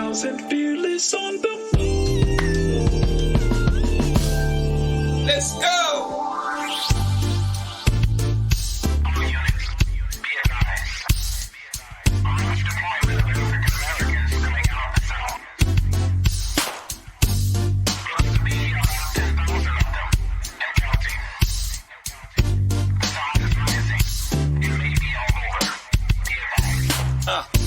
10,000 fearless on the move. Let's go.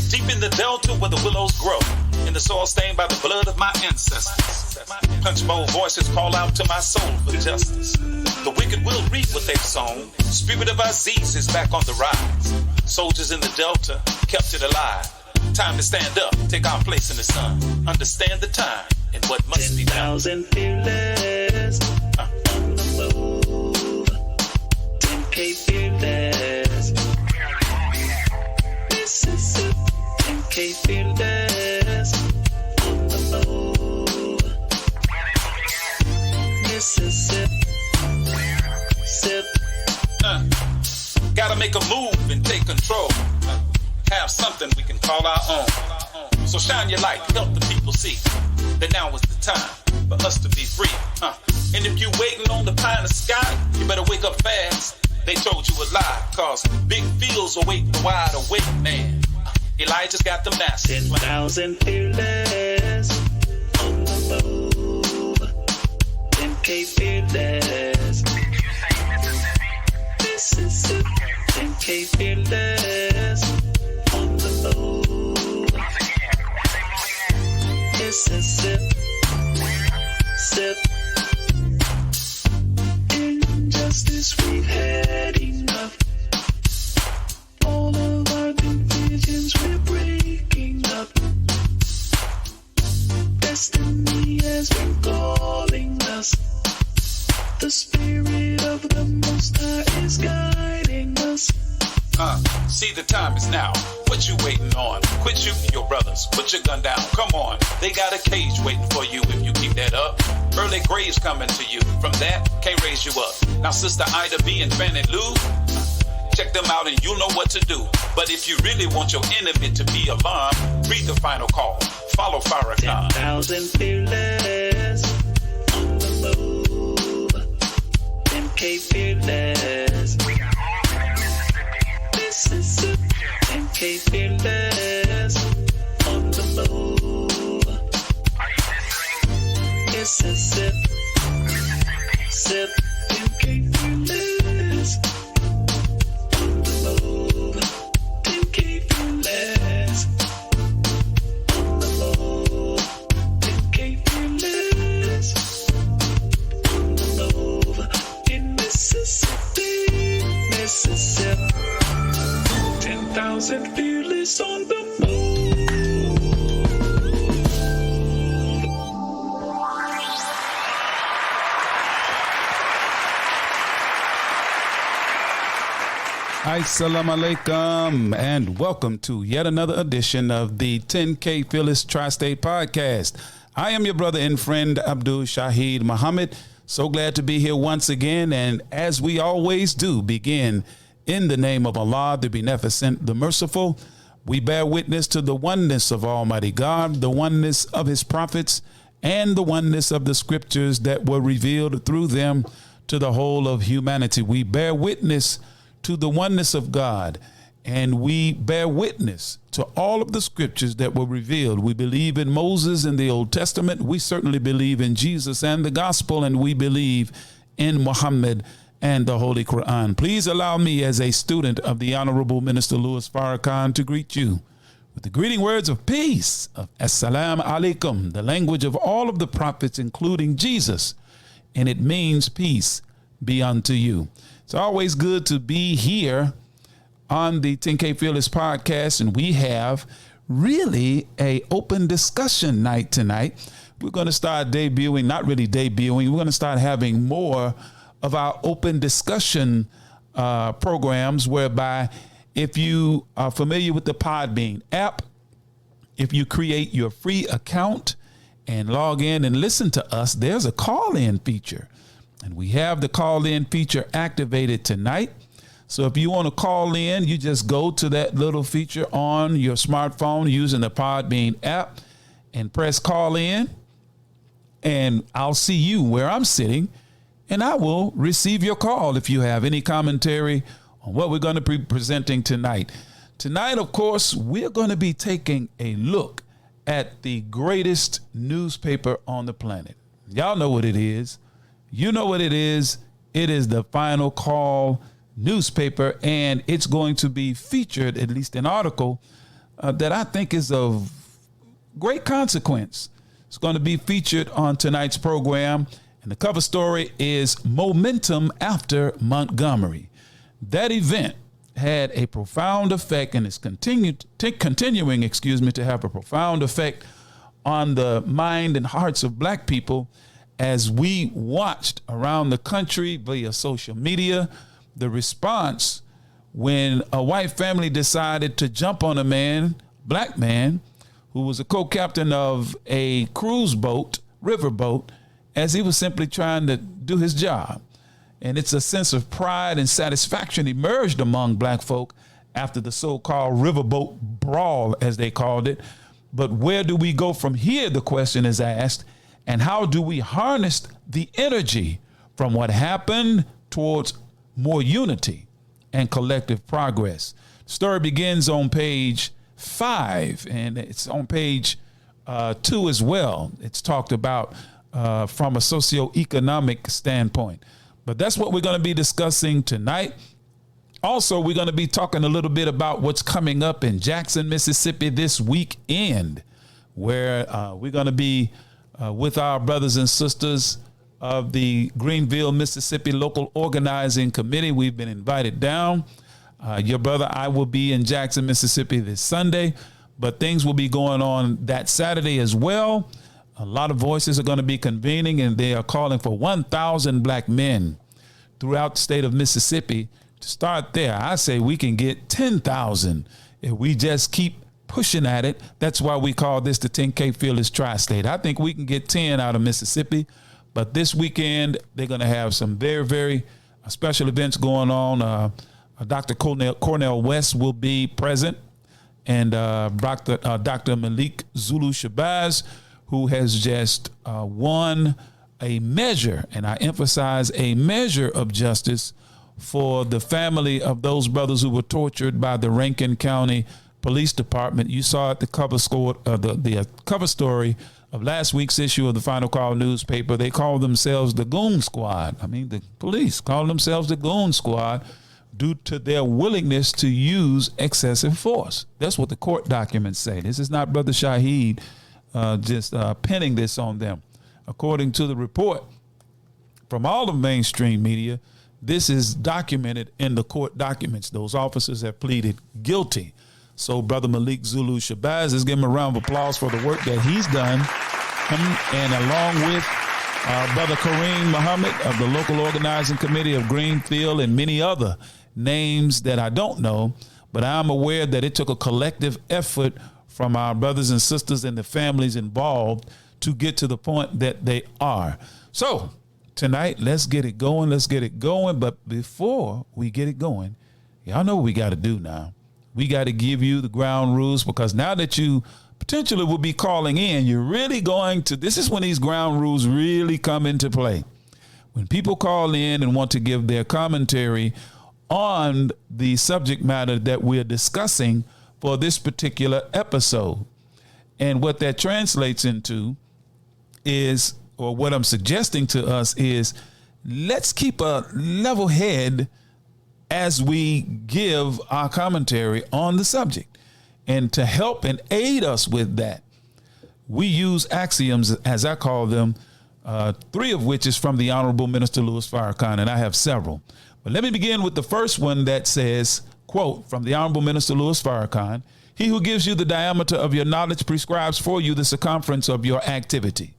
Deep in the delta where the willows grow, in the soil stained by the blood of my ancestors. Punchbowl voices call out to my soul for justice. The wicked will reap what they've sown. Spirit of Aziz is back on the rise. Soldiers in the delta kept it alive. Time to stand up, take our place in the sun. Understand the time and what must be done. 10,000 fearless on the move. 10K fearless. Mississippi. 10K fearless on the move. Mississippi. Sip. Gotta make a move and take control. Have something we can call our own. So shine your light, help the people see that now is the time for us to be free. And if you waiting on the pie in the sky, you better wake up fast. They told you a lie, cause big fields await the wide awake man. Elijah's got the message. 10,000 fearless on the move. 10K fearless. Mississippi. 10K fearless on the move. Mississippi. Sip. Injustice, we've had enough. All of our divisions we're breaking up. Destiny has been calling us. The spirit of the Most High is guiding us. See, the time is now. What you waiting on? Quit shooting your brothers. Put your gun down. Come on. They got a cage waiting for you if you keep that up. Early graves coming to you. From that, can't raise you up. Now, Sister Ida B and Fannie Lou, check them out and you'll know what to do. But if you really want your enemy to be alarmed, read the final call. Follow Farrakhan. 10,000 fearless on the move. 10K fearless. Mississippi. 10K fearless on the move. Mississippi. Sip. 10K fearless. 10K fearless on the move. 10K fearless on the move. In Mississippi, Mississippi. 10,000 fearless on the move. Assalamu alaikum and welcome to yet another edition of the 10K Fearless Tri-State Podcast. I am your brother and friend Abdul Shahid Muhammad. So glad to be here once again, and as we always do, begin in the name of Allah, the Beneficent, the Merciful. We bear witness to the oneness of Almighty God, the oneness of His prophets, and the oneness of the scriptures that were revealed through them to the whole of humanity. We bear witness to the oneness of God, and we bear witness to all of the scriptures that were revealed. We believe in Moses in the Old Testament. We certainly believe in Jesus and the gospel, and we believe in Muhammad and the Holy Quran. Please allow me, as a student of the Honorable Minister Louis Farrakhan, to greet you with the greeting words of peace, of Assalamu alaikum, the language of all of the prophets, including Jesus, and it means peace be unto you. It's always good to be here on the 10K Fearless Podcast, and we have really a open discussion night tonight. We're going to start debuting, not really debuting, we're going to start having more of our open discussion programs, whereby if you are familiar with the Podbean app, if you create your free account and log in and listen to us, there's a call-in feature. And we have the call-in feature activated tonight. So if you want to call in, you just go to that little feature on your smartphone using the Podbean app, and press call in, and I'll see you where I'm sitting, and I will receive your call if you have any commentary on what we're going to be presenting tonight. Tonight, of course, we're going to be taking a look at the greatest newspaper on the planet. Y'all know what it is. You know what it is. It is the Final Call newspaper, and it's going to be featured, at least an article that I think is of great consequence. It's going to be featured on tonight's program, and the cover story is Momentum After Montgomery. That event had a profound effect and is continuing to have a profound effect on the mind and hearts of black people as we watched around the country via social media the response when a white family decided to jump on a black man, who was a co-captain of a cruise boat, riverboat, as he was simply trying to do his job. And it's a sense of pride and satisfaction emerged among black folk after the so-called riverboat brawl, as they called it. But where do we go from here, the question is asked, and how do we harness the energy from what happened towards more unity and collective progress? The story begins on page 5, and it's on page 2 as well. It's talked about from a socioeconomic standpoint. But that's what we're going to be discussing tonight. Also, we're going to be talking a little bit about what's coming up in Jackson, Mississippi this weekend, where we're going to be with our brothers and sisters of the Greenville, Mississippi Local Organizing Committee. We've been invited down. Your brother, I will be in Jackson, Mississippi this Sunday, but things will be going on that Saturday as well. A lot of voices are going to be convening, and they are calling for 1,000 black men throughout the state of Mississippi. To start there, I say we can get 10,000 if we just keep pushing at it. That's why we call this the 10K Fearless Tri-State. I think we can get 10 out of Mississippi, but this weekend they're going to have some very, very special events going on. Dr. Cornel West will be present, and Dr. Malik Zulu Shabazz, who has just won a measure, and I emphasize a measure of justice for the family of those brothers who were tortured by the Rankin County Police Department. You saw it, the cover story of last week's issue of the Final Call newspaper. They call themselves the Goon Squad. I mean, the police call themselves the Goon Squad due to their willingness to use excessive force. That's what the court documents say. This is not Brother Shaheed just pinning this on them. According to the report from all of mainstream media, this is documented in the court documents. Those officers have pleaded guilty. So Brother Malik Zulu Shabazz, let's give him a round of applause for the work that he's done. And along with Brother Kareem Muhammad of the Local Organizing Committee of Greenfield and many other names that I don't know, but I'm aware that it took a collective effort from our brothers and sisters and the families involved to get to the point that they are. So tonight, let's get it going. Let's get it going. But before we get it going, y'all know what we got to do now. We got to give you the ground rules, because now that you potentially will be calling in, you're really going to, this is when these ground rules really come into play. When people call in and want to give their commentary on the subject matter that we're discussing for this particular episode. And what that translates into is, or what I'm suggesting to us is, let's keep a level head as we give our commentary on the subject. And to help and aid us with that, we use axioms, as I call them, 3 of which is from the Honorable Minister Louis Farrakhan, and I have several. But let me begin with the first one that says, quote, from the Honorable Minister Louis Farrakhan, "He who gives you the diameter of your knowledge prescribes for you the circumference of your activity."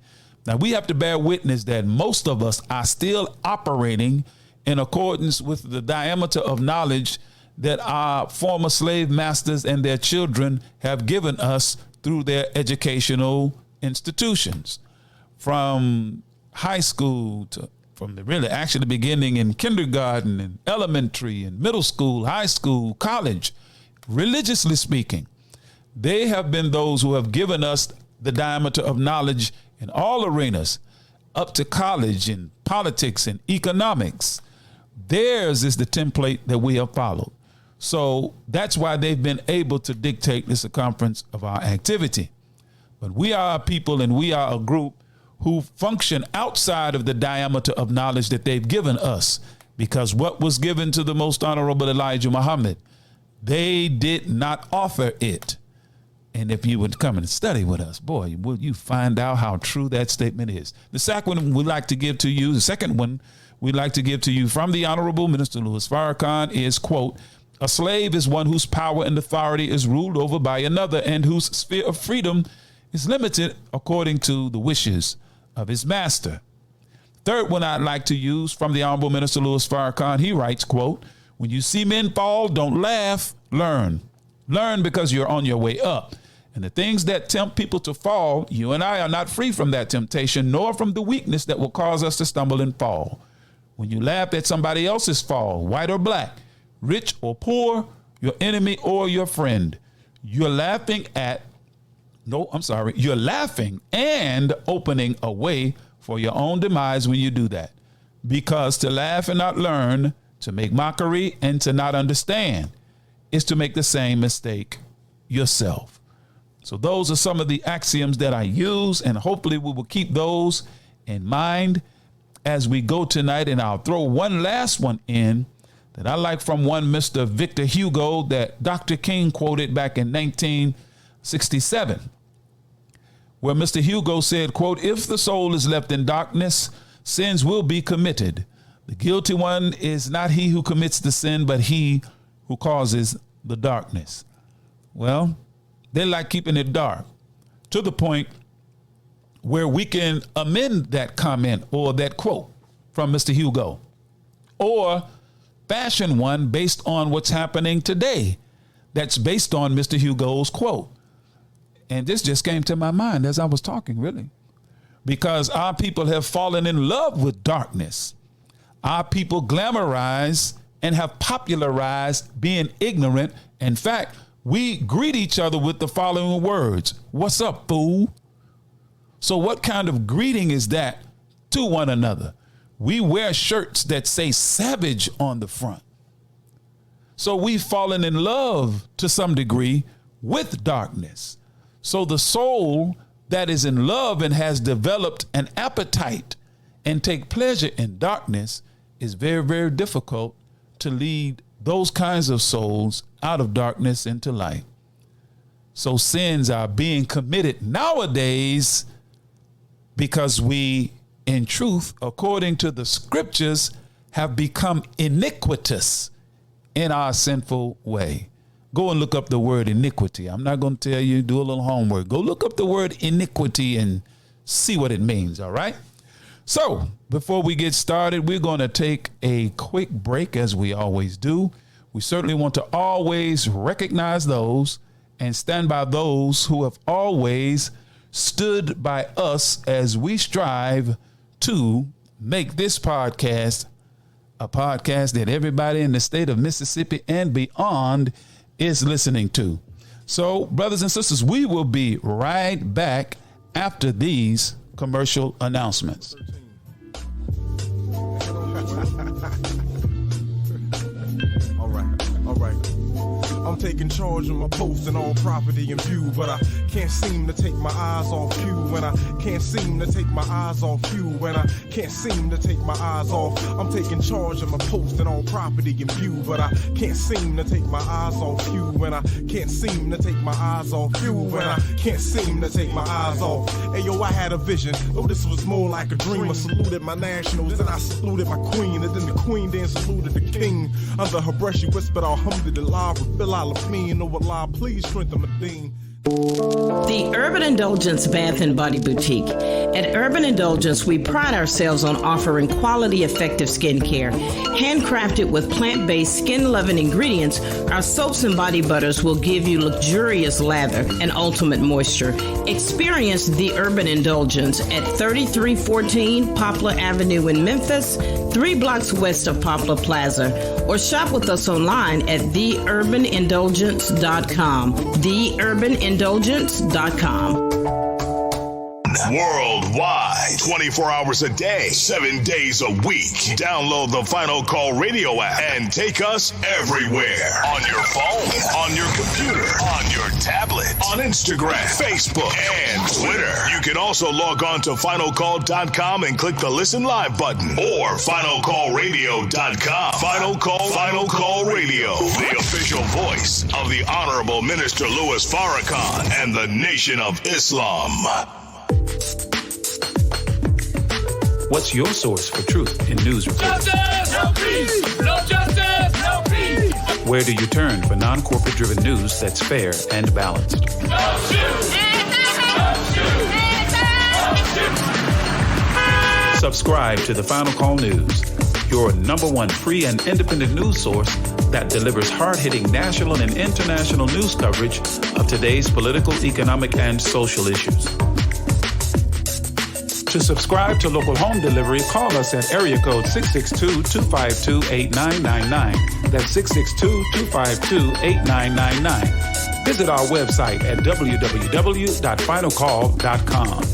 Now, we have to bear witness that most of us are still operating in accordance with the diameter of knowledge that our former slave masters and their children have given us through their educational institutions. From high school to, from the really actually beginning in kindergarten and elementary and middle school, high school, college, religiously speaking, they have been those who have given us the diameter of knowledge in all arenas, up to college and politics and economics. Theirs is the template that we have followed. So that's why they've been able to dictate the circumference of our activity. But we are a people and we are a group who function outside of the diameter of knowledge that they've given us, because what was given to the most honorable Elijah Muhammad, they did not offer it. And if you would come and study with us, boy, will you find out how true that statement is. The second one we'd like to give to you from the Honorable Minister Louis Farrakhan is, quote, "A slave is one whose power and authority is ruled over by another and whose sphere of freedom is limited according to the wishes of his master." Third one I'd like to use from the Honorable Minister Louis Farrakhan, he writes, quote, "When you see men fall, don't laugh, learn. Learn because you're on your way up. And the things that tempt people to fall, you and I are not free from that temptation, nor from the weakness that will cause us to stumble and fall. When you laugh at somebody else's fall, white or black, rich or poor, your enemy or your friend, you're laughing and opening a way for your own demise when you do that. Because to laugh and not learn, to make mockery and to not understand, is to make the same mistake yourself." So those are some of the axioms that I use, and hopefully we will keep those in mind as we go tonight. And I'll throw one last one in that I like from one Mr. Victor Hugo that Dr. King quoted back in 1967, where Mr. Hugo said, quote, "If the soul is left in darkness, sins will be committed. The guilty one is not he who commits the sin, but he who causes the darkness." Well, they like keeping it dark to the point where we can amend that comment or that quote from Mr. Hugo, or fashion one based on what's happening today that's based on Mr. Hugo's quote. And this just came to my mind as I was talking, really, because our people have fallen in love with darkness. Our people glamorize and have popularized being ignorant. In fact, we greet each other with the following words: "What's up, fool?" So what kind of greeting is that to one another? We wear shirts that say savage on the front. So we've fallen in love to some degree with darkness. So the soul that is in love and has developed an appetite and take pleasure in darkness is very, very difficult to lead those kinds of souls out of darkness into light. So sins are being committed nowadays because we, in truth, according to the scriptures, have become iniquitous in our sinful way. Go and look up the word iniquity. I'm not going to tell you, do a little homework. Go look up the word iniquity and see what it means, all right? So before we get started, we're going to take a quick break, as we always do. We certainly want to always recognize those and stand by those who have always stood by us as we strive to make this podcast a podcast that everybody in the state of Mississippi and beyond is listening to. So, brothers and sisters, we will be right back after these commercial announcements. All right. I'm taking charge of my post and all property in view, but I can't seem to take my eyes off you, and I can't seem to take my eyes off you, and I can't seem to take my eyes off. I'm taking charge of my post and all property in view, but I can't seem to take my eyes off you, and I can't seem to take my eyes off you, and I can't seem to take my eyes off. Hey yo, I had a vision, though this was more like a dream. I saluted my nationals, then I saluted my queen, and then the queen then saluted the king. Under her breath she whispered, "Alhamdulillah, Rabbil Alameen, oh Allah, please strengthen my deen." The Urban Indulgence Bath and Body Boutique. At Urban Indulgence, we pride ourselves on offering quality, effective skincare. Handcrafted with plant-based, skin-loving ingredients, our soaps and body butters will give you luxurious lather and ultimate moisture. Experience The Urban Indulgence at 3314 Poplar Avenue in Memphis, 3 blocks west of Poplar Plaza, or shop with us online at theurbanindulgence.com. theurbanindulgence.com. worldwide, 24 hours a day, 7 days a week. Download the Final Call radio app and take us everywhere. On your phone, on your computer, on your tablet, on Instagram, Facebook, and Twitter. You can also log on to finalcall.com and click the Listen Live button or finalcallradio.com. Final Call Radio, the official voice of the Honorable Minister Louis Farrakhan and the Nation of Islam. What's your source for truth in news reports? Justice, no peace. No justice, no peace. Where do you turn for non-corporate driven news that's fair and balanced? No shoot. No shoot. No shoot. Subscribe to the Final Call News, your #1 free and independent news source that delivers hard-hitting national and international news coverage of today's political, economic, and social issues. To subscribe to local home delivery, call us at area code 662-252-8999. That's 662-252-8999. Visit our website at www.finalcall.com.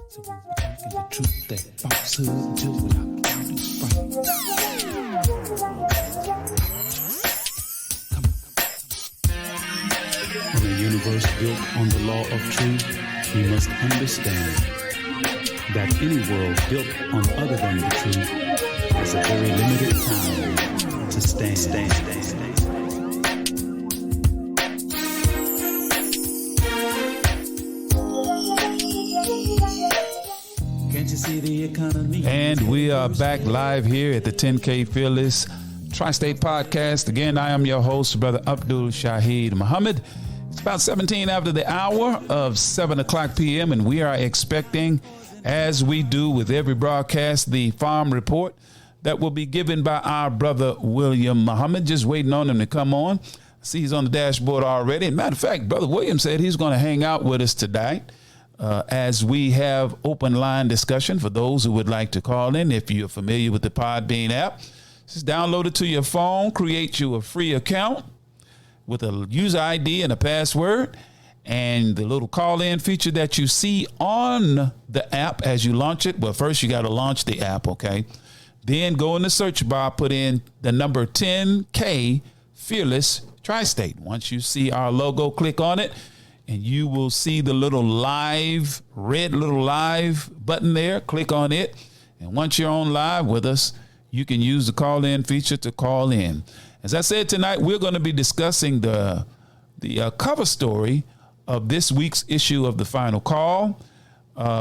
So we'll be talking the truth, that falsehood, until we're out down in front. Come on. In a universe built on the law of truth, we must understand that any world built on other than the truth has a very limited time to stand. And we are back live here at the 10K Fearless Tri-State Podcast. Again, I am your host, Brother Abdul Shaheed Muhammad. It's about 17 after the hour of 7 o'clock p.m. and we are expecting, as we do with every broadcast, the farm report that will be given by our brother William Muhammad. Just waiting on him to come on. I see he's on the dashboard already. And matter of fact, Brother William said he's going to hang out with us tonight. As we have open line discussion for those who would like to call in. If you're familiar with the Podbean app, just download it to your phone, create you a free account with a user ID and a password, and the little call-in feature that you see on the app as you launch it. Well, first you got to launch the app, okay? Then go in the search bar, put in the number 10K Fearless Tri-State. Once you see our logo, click on it, and you will see the little live, red little live button there. Click on it. And once you're on live with us, you can use the call-in feature to call in. As I said tonight, we're going to be discussing the cover story of this week's issue of the Final Call,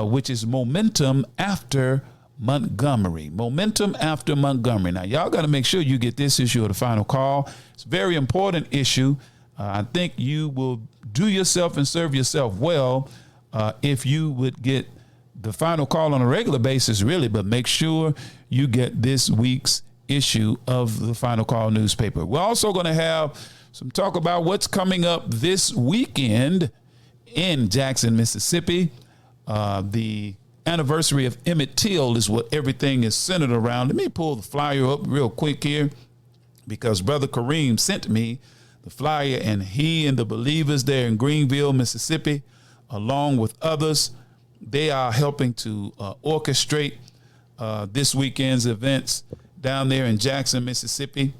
which is Momentum After Montgomery. Momentum After Montgomery. Now, y'all got to make sure you get this issue of the Final Call. It's a very important issue. I think you will do yourself and serve yourself well if you would get the Final Call on a regular basis, really, but make sure you get this week's issue of the Final Call newspaper. We're also going to have some talk about what's coming up this weekend in Jackson, Mississippi. The anniversary of Emmett Till is what everything is centered around. Let me pull the flyer up real quick here because Brother Kareem sent me the flyer, and he and the believers there in Greenville, Mississippi, along with others, they are helping to orchestrate this weekend's events down there in Jackson, Mississippi.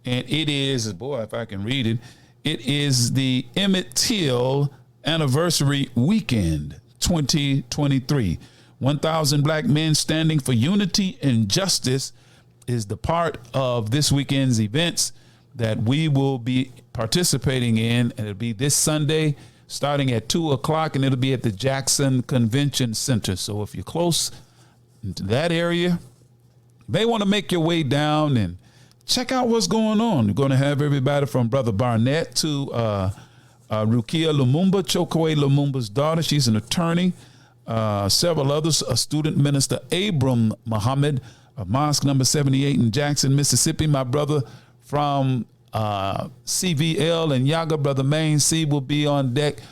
And it is, boy, if I can read it, it is the Emmett Till Anniversary Weekend 2023. 1,000 black men standing for unity and justice is the part of this weekend's events that we will be participating in, and it'll be this Sunday starting at 2 o'clock, and it'll be at the Jackson Convention Center. So if you're close to that area, you may want to make your way down and check out what's going on. We're going to have everybody from Brother Barnett to Rukia Lumumba, Chokwe Lumumba's daughter. She's an attorney. Several others, a student minister, Abram Muhammad, of Mosque number 78 in Jackson, Mississippi. My brother from CVL and Yaga, Brother Main C, will be on deck.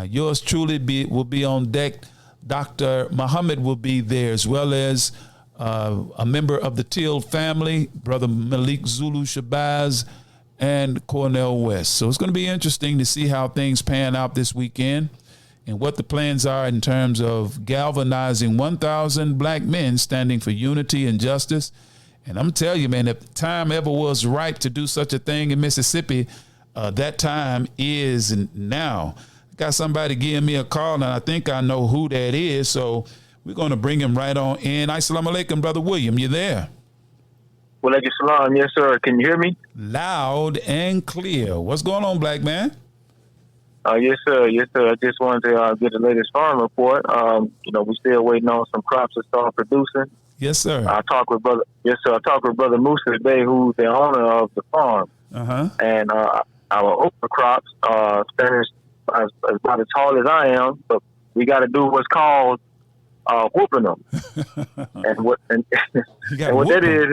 Yours truly will be on deck. Dr. Muhammad will be there, as well as a member of the Till family, Brother Malik Zulu Shabazz, and Cornell West. So it's going to be interesting to see how things pan out this weekend and what the plans are in terms of galvanizing 1,000 black men standing for unity and justice. And I'm telling you, man, if the time ever was ripe to do such a thing in Mississippi, that time is now. Got somebody giving me a call, and I think I know who that is. So we're going to bring him right on in. Assalamu alaikum, Brother William. You there? Walaikum salam. Yes, sir. Can you hear me? Loud and clear. What's going on, black man? Yes, sir. Yes, sir. I just wanted to get the latest farm report. We're still waiting on some crops to start producing. Yes, sir. I talked with Brother Musa today, who's the owner of the farm. And our okra crops standing as about as tall as I am, but we got to do what's called whooping them. and what that is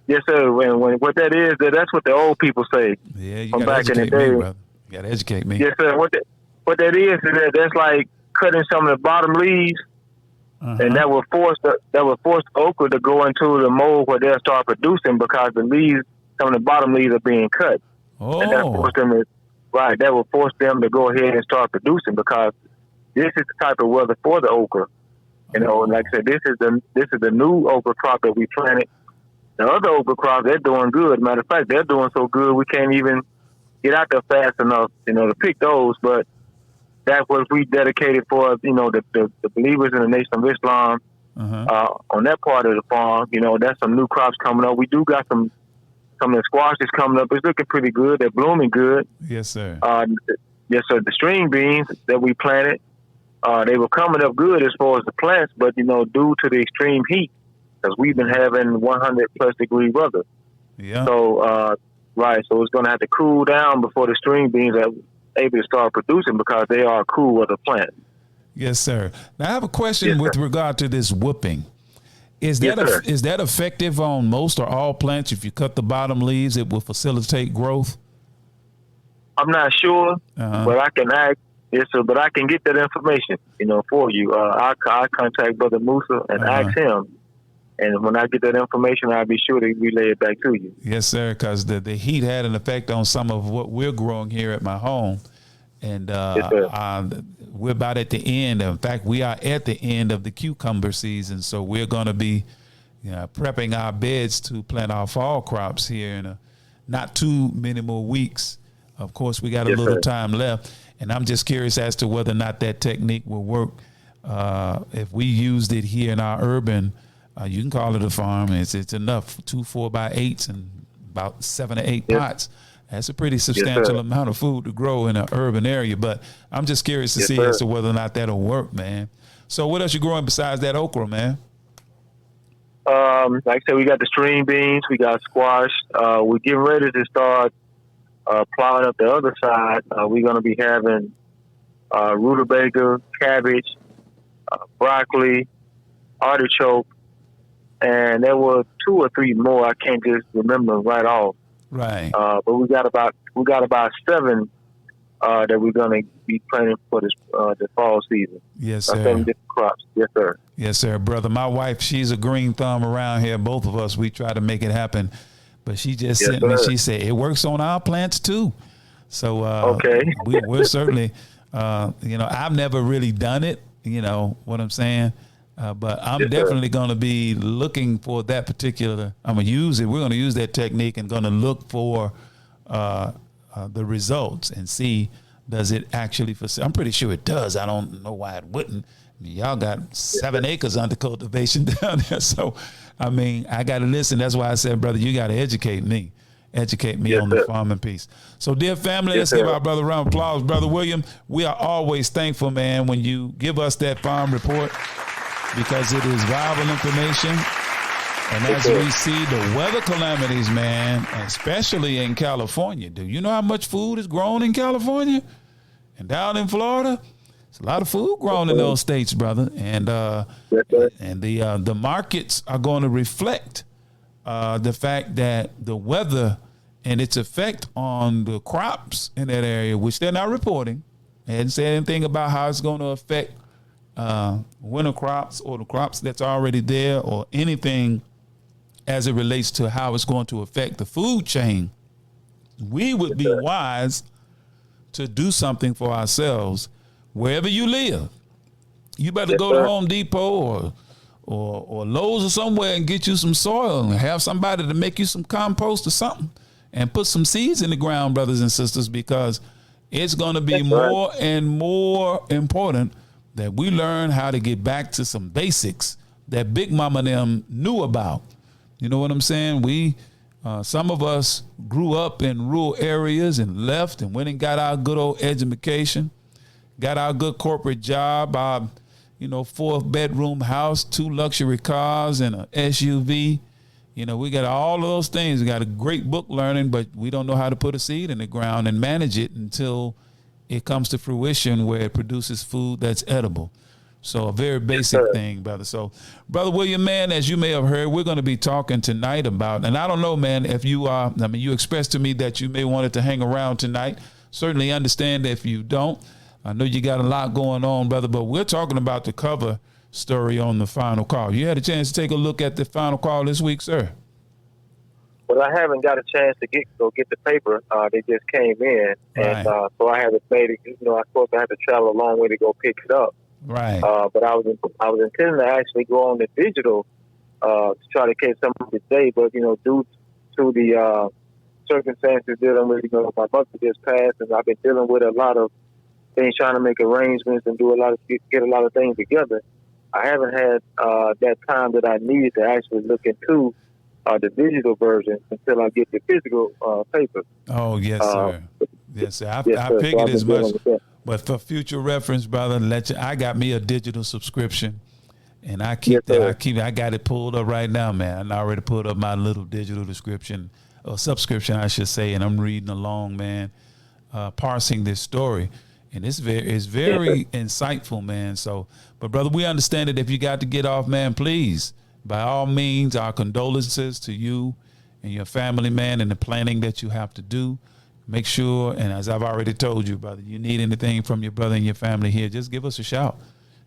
yes, sir. When what that is, that's what the old people say. Yeah, you from gotta back in the educate day. me, brother. You gotta educate me. Yes, sir. What that is that's like cutting some of the bottom leaves, and that will force the okra to go into the mold where they'll start producing because the leaves, some of the bottom leaves are being cut, and that will force them to go ahead and start producing because this is the type of weather for the okra. You know, like I said, this is the new okra crop that we planted. The other okra crops, they're doing good. Matter of fact, they're doing so good we can't even get out there fast enough, to pick those. But that was we dedicated for, the believers in the Nation of Islam on that part of the farm. That's some new crops coming up. We do got some of the squashes coming up. It's looking pretty good. They're blooming good. Yes, sir. Yes, sir. The string beans that we planted, they were coming up good as far as the plants, but, due to the extreme heat, because we've been having 100+ degree weather. Yeah. So, so it's going to have to cool down before the string beans are able to start producing because they are cool weather plants. Yes, sir. Now, I have a question with regard to this whooping. Is that effective on most or all plants? If you cut the bottom leaves, it will facilitate growth? I'm not sure, but I can ask. Yes, sir. But I can get that information, for you. I contact Brother Musa and ask him. And when I get that information, I'll be sure to relay it back to you. Yes, sir, because the heat had an effect on some of what we're growing here at my home. And we're about at the end. In fact, we are at the end of the cucumber season. So we're going to be prepping our beds to plant our fall crops here in not too many more weeks. Of course, we got a little time left. And I'm just curious as to whether or not that technique will work. If we used it here in our urban, you can call it a farm. It's enough, 2 4x8s and about 7 or 8 pots. That's a pretty substantial amount of food to grow in an urban area. But I'm just curious to see as to whether or not that'll work, man. So what else you growing besides that okra, man? Like I said, we got the string beans, we got squash. We're getting ready to start plowing up the other side. We're going to be having rutabaga, cabbage, broccoli, artichoke, and there were 2 or 3 more. I can't just remember right off. Right. But we got about 7 that we're going to be planting for this the fall season. Yes, sir. 7 different crops. Yes, sir. Yes, sir, brother. My wife, she's a green thumb around here. Both of us, we try to make it happen. But she just sent me. She said it works on our plants too. So we're certainly, I've never really done it. You know what I'm saying? But I'm definitely going to be looking for that particular. I'm going to use it. We're going to use that technique and going to look for the results and see, does it actually, I'm pretty sure it does. I don't know why it wouldn't. I mean, y'all got 7 acres under cultivation down there. So, I mean, I got to listen. That's why I said, brother, you got to educate me on the farming piece. So, dear family, let's give our brother a round of applause. Brother William, we are always thankful, man, when you give us that farm report, because it is valuable information. And as we see the weather calamities, man, especially in California, do you know how much food is grown in California and down in Florida? It's a lot of food grown in those states, brother. And the markets are going to reflect the fact that the weather and its effect on the crops in that area, which they're not reporting. They hadn't said anything about how it's going to affect winter crops or the crops that's already there or anything as it relates to how it's going to affect the food chain we would be wise to do something for ourselves wherever you live. You better go to Home Depot or Lowe's or somewhere and get you some soil and have somebody to make you some compost or something and put some seeds in the ground, brothers and sisters, because it's going to be more and more important that we learn how to get back to some basics that Big Mama and them knew about. You know what I'm saying? Some of us grew up in rural areas and left and went and got our good old education, got our good corporate job, our 4-bedroom house, 2 luxury cars, and an SUV. We got all of those things. We got a great book learning, but we don't know how to put a seed in the ground and manage it until it comes to fruition where it produces food that's edible. So a very basic thing, brother. So, Brother William, man, as you may have heard, we're going to be talking tonight about, and I don't know, man, if you are, you expressed to me that you may want to hang around tonight. Certainly understand if you don't. I know you got a lot going on, brother, but we're talking about the cover story on the Final Call. You had a chance to take a look at the Final Call this week, sir? Well, I haven't got a chance to go get the paper. They just came in, and so I haven't made it. I suppose I had to travel a long way to go pick it up. Right. But I was intending to actually go on the digital to try to catch some of it today, but due to the circumstances dealing with my mother just passed, and I've been dealing with a lot of things, trying to make arrangements and get a lot of things together. I haven't had that time that I needed to actually look into the digital version until I get the physical paper. Oh, yes, sir. Yes, sir. I figured as much. But for future reference, brother, I got me a digital subscription, and I keep that. I got it pulled up right now, man. I already pulled up my little digital subscription, I should say, and I'm reading along, man, parsing this story, and it's very insightful, man. So, but brother, we understand that if you got to get off, man, please, by all means, our condolences to you and your family, man, and the planning that you have to do. Make sure, and as I've already told you, brother, you need anything from your brother and your family here, just give us a shout.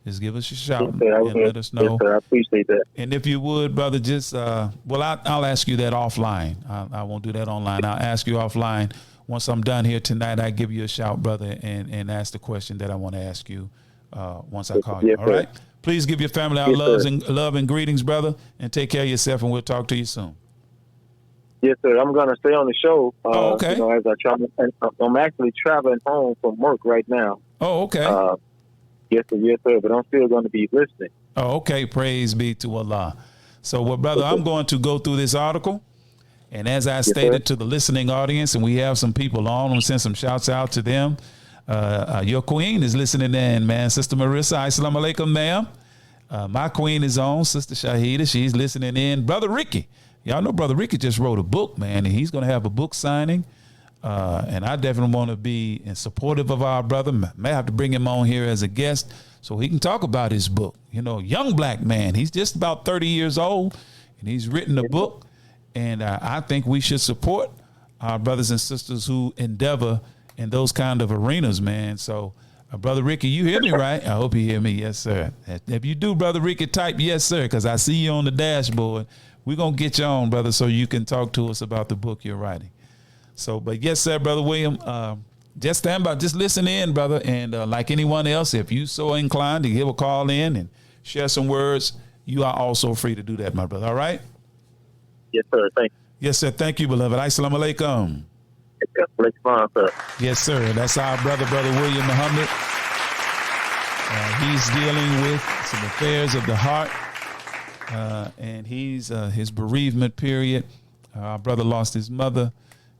Just give us a shout and let us know. Yes, sir, I appreciate that. And if you would, brother, just, I'll ask you that offline. I won't do that online. I'll ask you offline. Once I'm done here tonight, I give you a shout, brother, and ask the question that I want to ask you once I call you. Yes, all right? Please give your family our love and greetings, brother, and take care of yourself, and we'll talk to you soon. Yes, sir. I'm going to stay on the show. Okay. As I travel, I'm actually traveling home from work right now. Oh, okay. Yes, sir. But I'm still going to be listening. Oh, okay. Praise be to Allah. So, well, brother, I'm going to go through this article, and as I stated to the listening audience, and we have some people on, I'm going to send some shouts out to them. Your queen is listening in, man. Sister Marissa, assalamu alaikum, ma'am. My queen is on, Sister Shahida. She's listening in. Brother Ricky. Y'all know Brother Ricky just wrote a book, man, and he's going to have a book signing. And I definitely want to be supportive of our brother. May have to bring him on here as a guest so he can talk about his book. Young black man. He's just about 30 years old, and he's written a book. And I think we should support our brothers and sisters who endeavor in those kind of arenas, man. So, Brother Ricky, you hear me, right? I hope you hear me. Yes, sir. If you do, Brother Ricky, type yes, sir, because I see you on the dashboard. We're going to get you on, brother, so you can talk to us about the book you're writing. So, but yes, sir, Brother William, just stand by, just listen in, brother. And like anyone else, if you so inclined to give a call in and share some words, you are also free to do that, my brother. All right? Yes, sir. Thank you. Yes, sir. Thank you, beloved. Assalamu alaikum. Sir. Yes, sir. That's our brother William Muhammad. He's dealing with some affairs of the heart. And he's his bereavement period. Our brother lost his mother,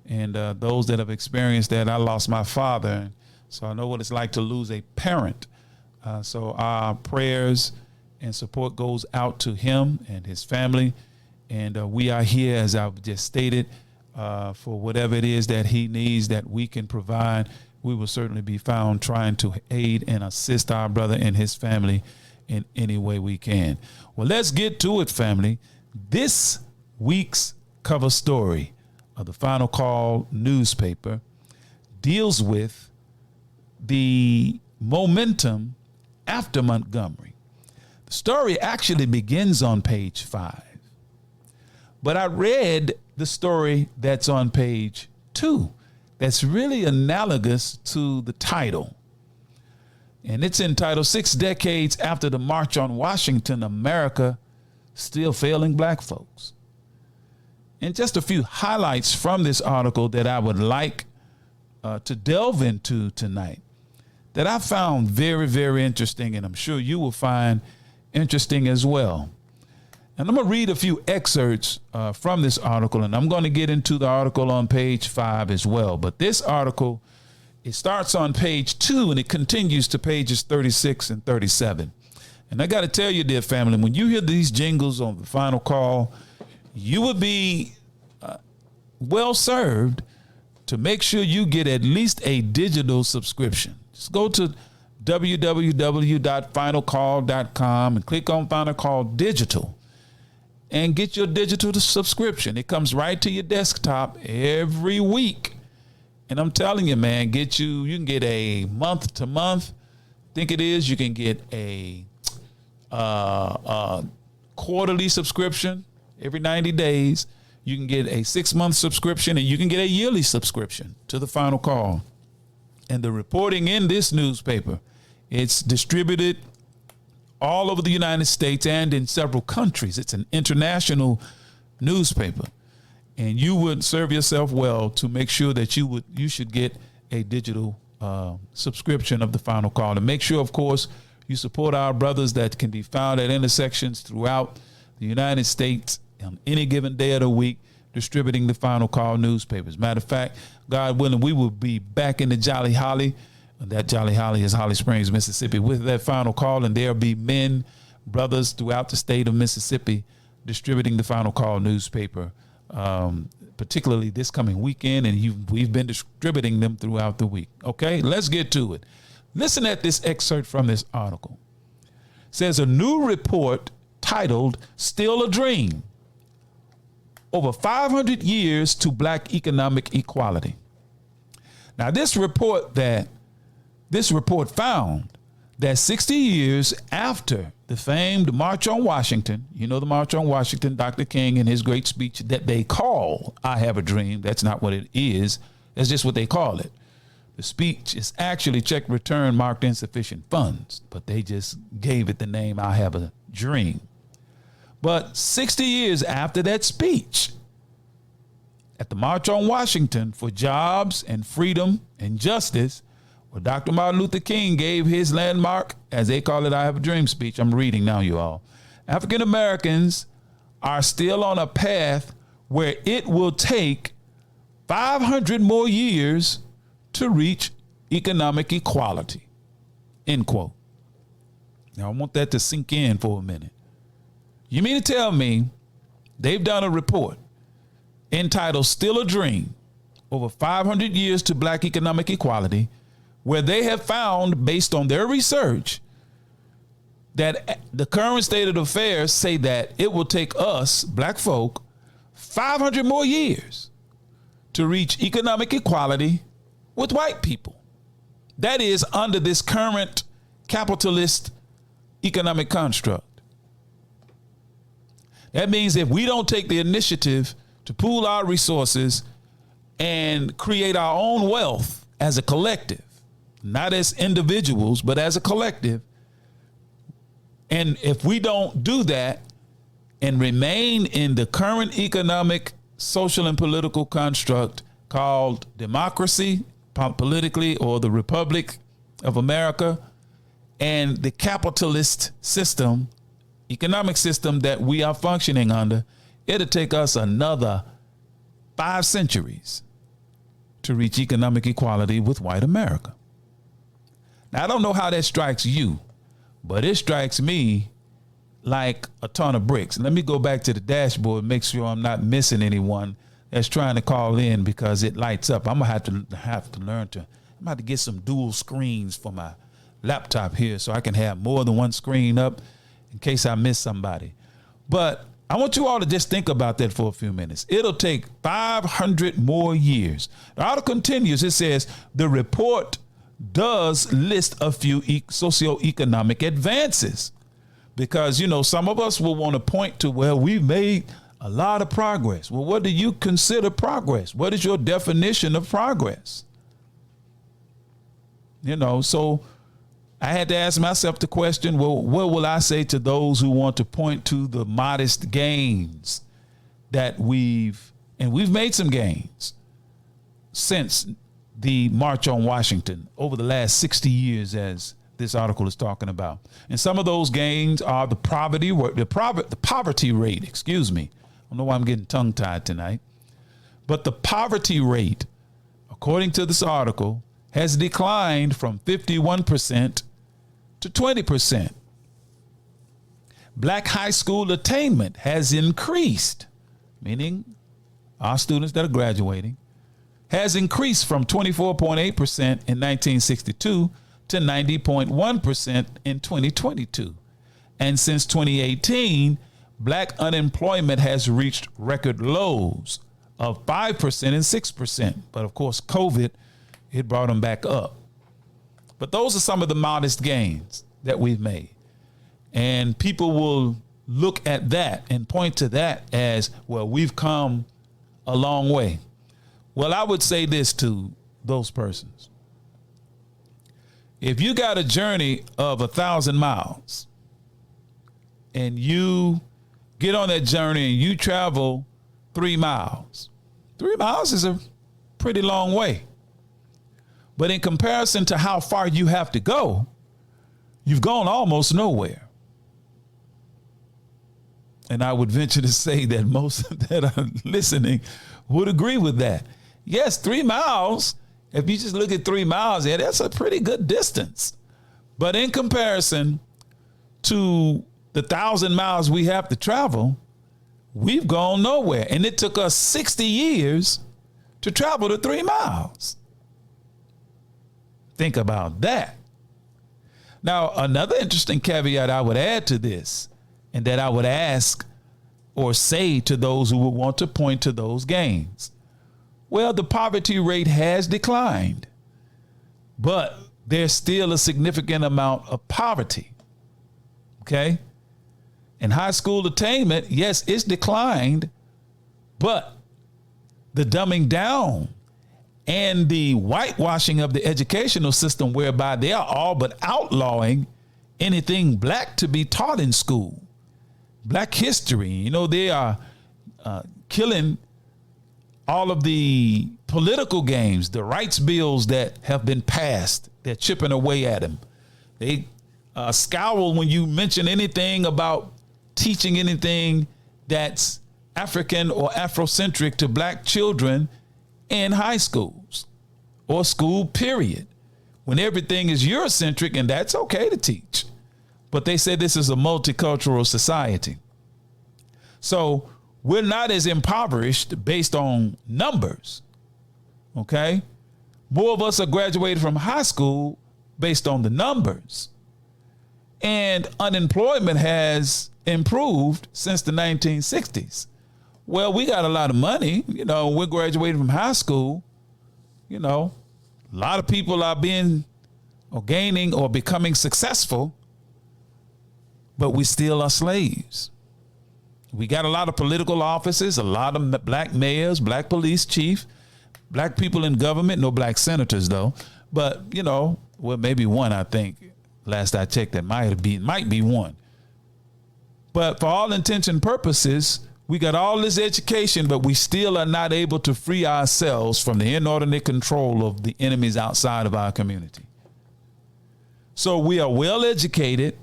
and those that have experienced that, I lost my father, so I know what it's like to lose a parent. So our prayers and support goes out to him and his family, and we are here, as I've just stated, for whatever it is that he needs that we can provide. We will certainly be found trying to aid and assist our brother and his family in any way we can. Well, let's get to it, family. This week's cover story of the Final Call newspaper deals with the momentum after Montgomery. The story actually begins on page 5, but I read the story that's on page 2 that's really analogous to the title. And it's entitled 6 Decades After the March on Washington, America Still Failing Black Folks. And just a few highlights from this article that I would like to delve into tonight that I found very, very interesting, and I'm sure you will find interesting as well. And I'm going to read a few excerpts from this article, and I'm going to get into the article on page 5 as well. But this article, it starts on page 2 and it continues to pages 36 and 37. And I got to tell you, dear family, when you hear these jingles on the final call, you would be well served to make sure you get at least a digital subscription. Just go to www.finalcall.com and click on Final Call Digital and get your digital subscription. It comes right to your desktop every week. And I'm telling you, man, you can get a month to month. I think it is. You can get a quarterly subscription every 90 days. You can get a 6-month subscription, and you can get a yearly subscription to the Final Call. And the reporting in this newspaper, it's distributed all over the United States and in several countries. It's an international newspaper. And you would serve yourself well to make sure that you should get a digital subscription of the Final Call. And make sure, of course, you support our brothers that can be found at intersections throughout the United States on any given day of the week, distributing the Final Call newspapers. Matter of fact, God willing, we will be back in the Jolly Holly. That Jolly Holly is Holly Springs, Mississippi, with that Final Call. And there'll be men, brothers throughout the state of Mississippi distributing the Final Call newspaper, particularly this coming weekend. And we've been distributing them throughout the week. Okay, let's get to it. Listen at this excerpt from this article. It says a new report titled Still a Dream: Over 500 Years to Black Economic Equality. Now, this report found that 60 years after the famed March on Washington, you know, the March on Washington, Dr. King and his great speech that they call I Have a Dream. That's not what it is. That's just what they call it. The speech is actually check return marked insufficient funds, but they just gave it the name I Have a Dream. But 60 years after that speech, at the March on Washington for Jobs and Freedom and Justice, where Dr. Martin Luther King gave his landmark, as they call it, I Have a Dream speech. I'm reading now, you all. African Americans are still on a path where it will take 500 more years to reach economic equality, end quote. Now, I want that to sink in for a minute. You mean to tell me they've done a report entitled Still a Dream, Over 500 Years to Black Economic Equality, where they have found, based on their research, that the current state of affairs say that it will take us, black folk, 500 more years to reach economic equality with white people. That is under this current capitalist economic construct. That means if we don't take the initiative to pool our resources and create our own wealth as a collective, not as individuals, but as a collective, and if we don't do that and remain in the current economic, social, and political construct called democracy, politically, or the Republic of America, and the capitalist system, economic system that we are functioning under, it'll take us another 5 centuries to reach economic equality with white America. Now, I don't know how that strikes you, but it strikes me like a ton of bricks. And let me go back to the dashboard and make sure I'm not missing anyone that's trying to call in, because it lights up. I'm gonna have to learn to. I'm about to get some dual screens for my laptop here so I can have more than one screen up in case I miss somebody. But I want you all to just think about that for a few minutes. It'll take 500 more years. The article continues. It says the report does list a few socioeconomic advances, because, you know, some of us will want to point to, well, we've made A lot of progress. Well, what do you consider progress? What is your definition of progress? You know, so I had to ask myself the question, well, what will I say to those who want to point to the modest gains that we've made some gains since the March on Washington over the last 60 years, as this article is talking about. And some of those gains are the poverty rate, excuse me. I don't know why I'm getting tongue tied tonight, but the poverty rate, according to this article, has declined from 51% to 20%. Black high school attainment has increased, meaning our students that are graduating, has increased from 24.8% in 1962 to 90.1% in 2022. And since 2018, black unemployment has reached record lows of 5% and 6%. But of course, COVID, it brought them back up. But those are some of the modest gains that we've made. And people will look at that and point to that as, well, we've come a long way. Well, I would say this to those persons. If you got a journey of 1,000 miles and you get on that journey and you travel 3 miles, 3 miles is a pretty long way. But in comparison to how far you have to go, you've gone almost nowhere. And I would venture to say that most that are listening would agree with that. Yes, 3 miles, if you just look at 3 miles, yeah, that's a pretty good distance. But in comparison to the 1,000 miles we have to travel, we've gone nowhere. And it took us 60 years to travel the 3 miles. Think about that. Now, another interesting caveat I would add to this, and that I would ask or say to those who would want to point to those gains. Well, the poverty rate has declined, but there's still a significant amount of poverty. Okay? And high school attainment, yes, it's declined, but the dumbing down and the whitewashing of the educational system, whereby they are all but outlawing anything black to be taught in school. Black history, you know, they are killing all of the political games, the rights bills that have been passed. They're chipping away at them. They scowl when you mention anything about teaching anything that's African or Afrocentric to black children in high schools or school period, when everything is Eurocentric, and that's okay to teach. But they say this is a multicultural society. So we're not as impoverished based on numbers. Okay? More of us are graduated from high school based on the numbers. And unemployment has improved since the 1960s. Well, we got a lot of money. You know, we're graduating from high school. You know, a lot of people are being or gaining or becoming successful, but we still are slaves. We got a lot of political offices, a lot of black mayors, black police chief, black people in government, no black senators though. But, you know, well, maybe one, I think, last I checked, that might be one. But for all intents and purposes, we got all this education, but we still are not able to free ourselves from the inordinate control of the enemies outside of our community. So we are well educated,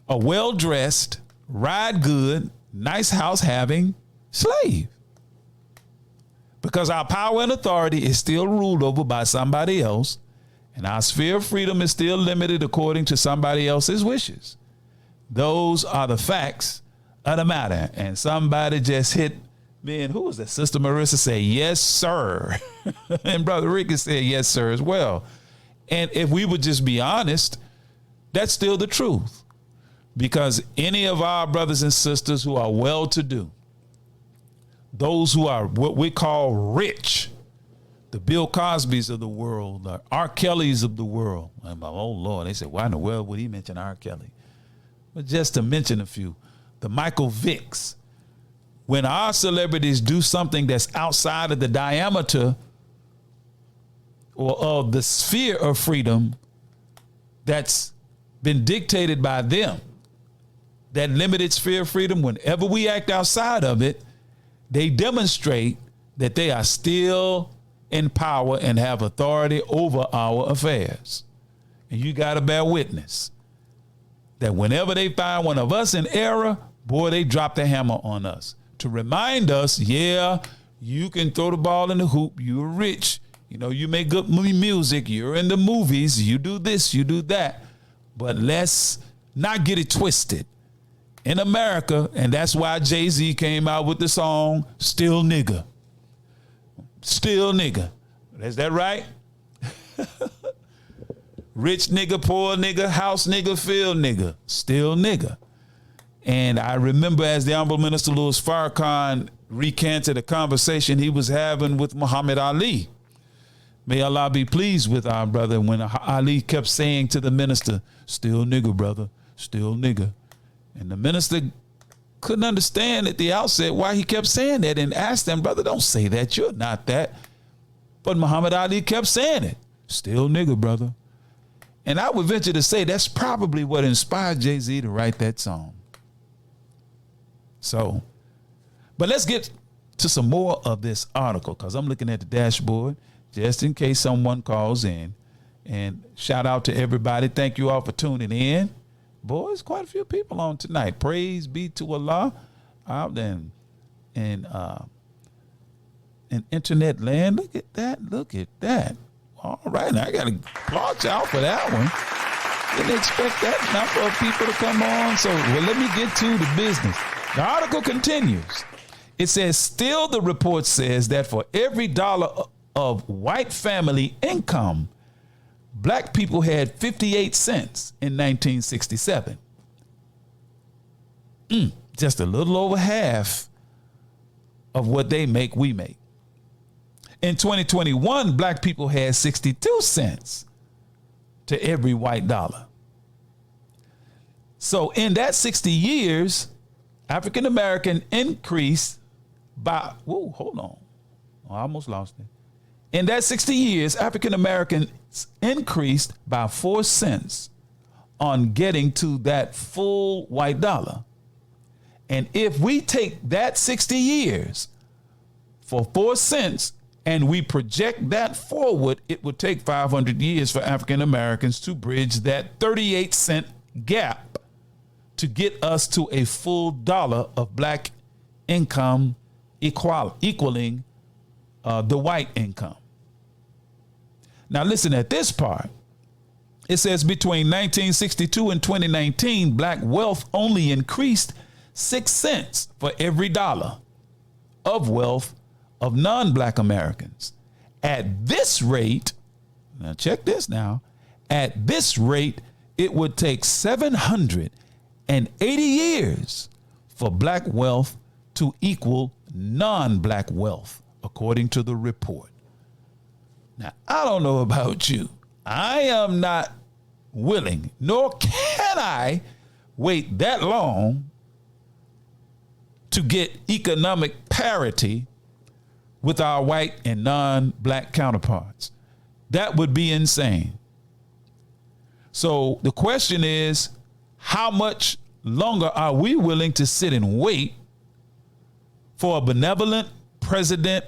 a well-dressed, ride good, nice house having slave. Because our power and authority is still ruled over by somebody else, and our sphere of freedom is still limited according to somebody else's wishes. Those are the facts of the matter. And somebody just hit me, and who was that? Sister Marissa said, yes, sir. And Brother Ricky said, yes, sir, as well. And if we would just be honest, that's still the truth. Because any of our brothers and sisters who are well-to-do, those who are what we call rich, the Bill Cosbys of the world, the R. Kellys of the world. And oh, Lord, they said, why in the world would he mention R. Kelly? But just to mention a few, the Michael Vicks. When our celebrities do something that's outside of the diameter or of the sphere of freedom that's been dictated by them, that limited sphere of freedom, whenever we act outside of it, they demonstrate that they are still in power and have authority over our affairs. And you got to bear witness that whenever they find one of us in error, boy, they drop the hammer on us to remind us, yeah, you can throw the ball in the hoop. You're rich. You know, you make good music. You're in the movies. You do this, you do that. But let's not get it twisted. In America, and that's why Jay-Z came out with the song, Still Nigga. Still nigga. Is that right? Rich nigga, poor nigga, house nigga, field nigga, still nigga. And I remember as the Honorable Minister Louis Farrakhan recanted a conversation he was having with Muhammad Ali. May Allah be pleased with our brother, when Ali kept saying to the minister, still nigga, brother, still nigga. And the minister couldn't understand at the outset why he kept saying that and asked him, brother, don't say that. You're not that. But Muhammad Ali kept saying it. Still nigga, brother. And I would venture to say that's probably what inspired Jay-Z to write that song. So, but let's get to some more of this article, because I'm looking at the dashboard just in case someone calls in. And shout out to everybody. Thank you all for tuning in. Boys, quite a few people on tonight. Praise be to Allah out in internet land. Look at that. Look at that. All right. Now I got to applaud y'all for that one. Didn't expect that number of people to come on. So, well, let me get to the business. The article continues. It says, still the report says that for every dollar of white family income, black people had 58 cents in 1967. Just a little over half of what they make, we make. In 2021, black people had 62 cents to every white dollar. So in that 60 years, African American increased by, hold on. I almost lost it. In that 60 years, African Americans increased by 4 cents on getting to that full white dollar. And if we take that 60 years for 4 cents and we project that forward, it would take 500 years for African Americans to bridge that 38-cent gap to get us to a full dollar of black income equaling the white income. Now listen at this part. It says between 1962 and 2019, black wealth only increased 6 cents for every dollar of wealth of non-black Americans. At this rate, now check this now, at this rate, it would take 780 years for black wealth to equal non-black wealth, according to the report. Now, I don't know about you. I am not willing, nor can I wait that long to get economic parity with our white and non-black counterparts. That would be insane. So the question is, how much longer are we willing to sit and wait for a benevolent president,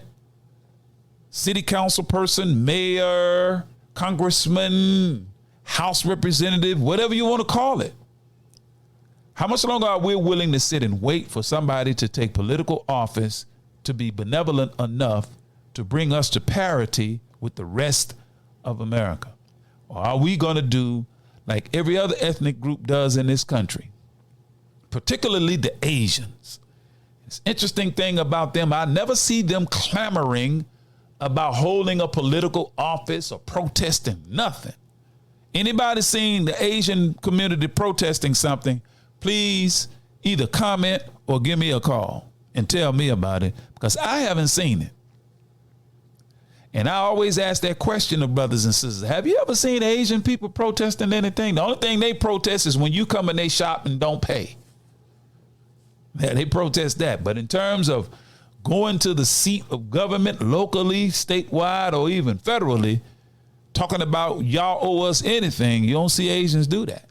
city council person, mayor, congressman, House representative, whatever you want to call it? How much longer are we willing to sit and wait for somebody to take political office to be benevolent enough to bring us to parity with the rest of America? Or are we going to do like every other ethnic group does in this country, particularly the Asians? It's an interesting thing about them. I never see them clamoring about holding a political office or protesting nothing. Anybody seen the Asian community protesting something, please either comment or give me a call and tell me about it, because I haven't seen it. And I always ask that question of brothers and sisters. Have you ever seen Asian people protesting anything? The only thing they protest is when you come in they shop and don't pay. They protest that. But in terms of going to the seat of government locally, statewide, or even federally, talking about y'all owe us anything, you don't see Asians do that.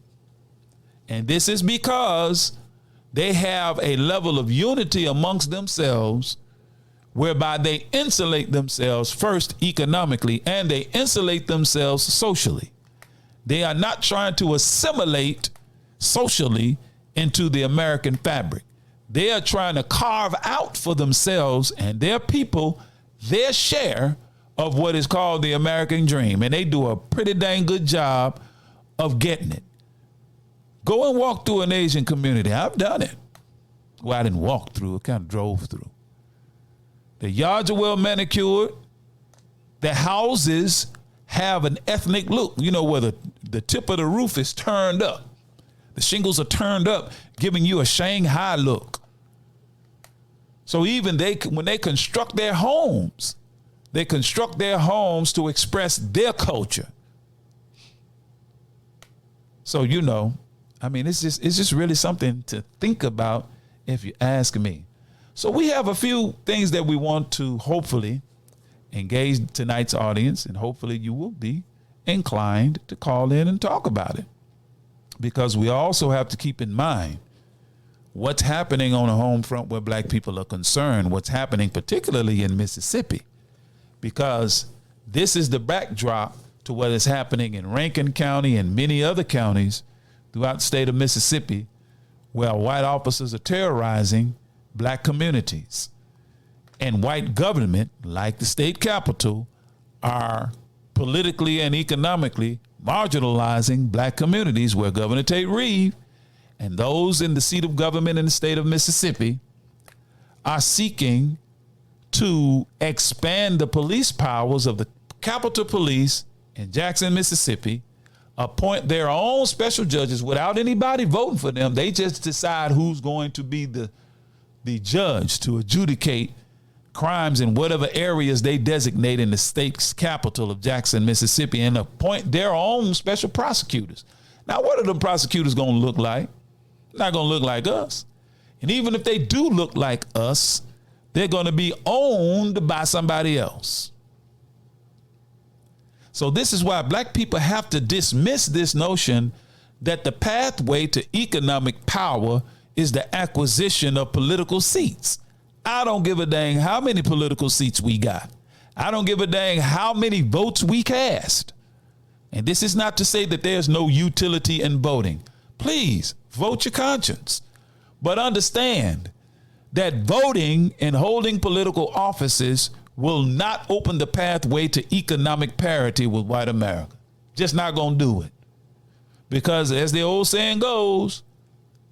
And this is because they have a level of unity amongst themselves whereby they insulate themselves first economically and they insulate themselves socially. They are not trying to assimilate socially into the American fabric. They are trying to carve out for themselves and their people their share of what is called the American dream. And they do a pretty dang good job of getting it. Go and walk through an Asian community. I've done it. Well, I didn't walk through, I kind of drove through. The yards are well manicured. The houses have an ethnic look, you know, where the tip of the roof is turned up. The shingles are turned up, giving you a Shanghai look. So even when they construct their homes, they construct their homes to express their culture. So, you know, I mean, it's just really something to think about if you ask me. So we have a few things that we want to hopefully engage tonight's audience, and hopefully you will be inclined to call in and talk about it. Because we also have to keep in mind what's happening on the home front where black people are concerned, what's happening particularly in Mississippi, because this is the backdrop to what is happening in Rankin County and many other counties throughout the state of Mississippi, where white officers are terrorizing black communities. And white government, like the state capitol, are politically and economically marginalizing black communities, where Governor Tate Reeves and those in the seat of government in the state of Mississippi are seeking to expand the police powers of the Capitol Police in Jackson, Mississippi, appoint their own special judges without anybody voting for them. They just decide who's going to be the judge to adjudicate crimes in whatever areas they designate in the state's capital of Jackson, Mississippi, and appoint their own special prosecutors. Now, what are the prosecutors going to look like? Not going to look like us. And even if they do look like us, they're going to be owned by somebody else. So this is why black people have to dismiss this notion that the pathway to economic power is the acquisition of political seats. I don't give a dang how many political seats we got. I don't give a dang how many votes we cast. And this is not to say that there's no utility in voting. Please vote your conscience. But understand that voting and holding political offices will not open the pathway to economic parity with white America. Just not going to do it. Because as the old saying goes,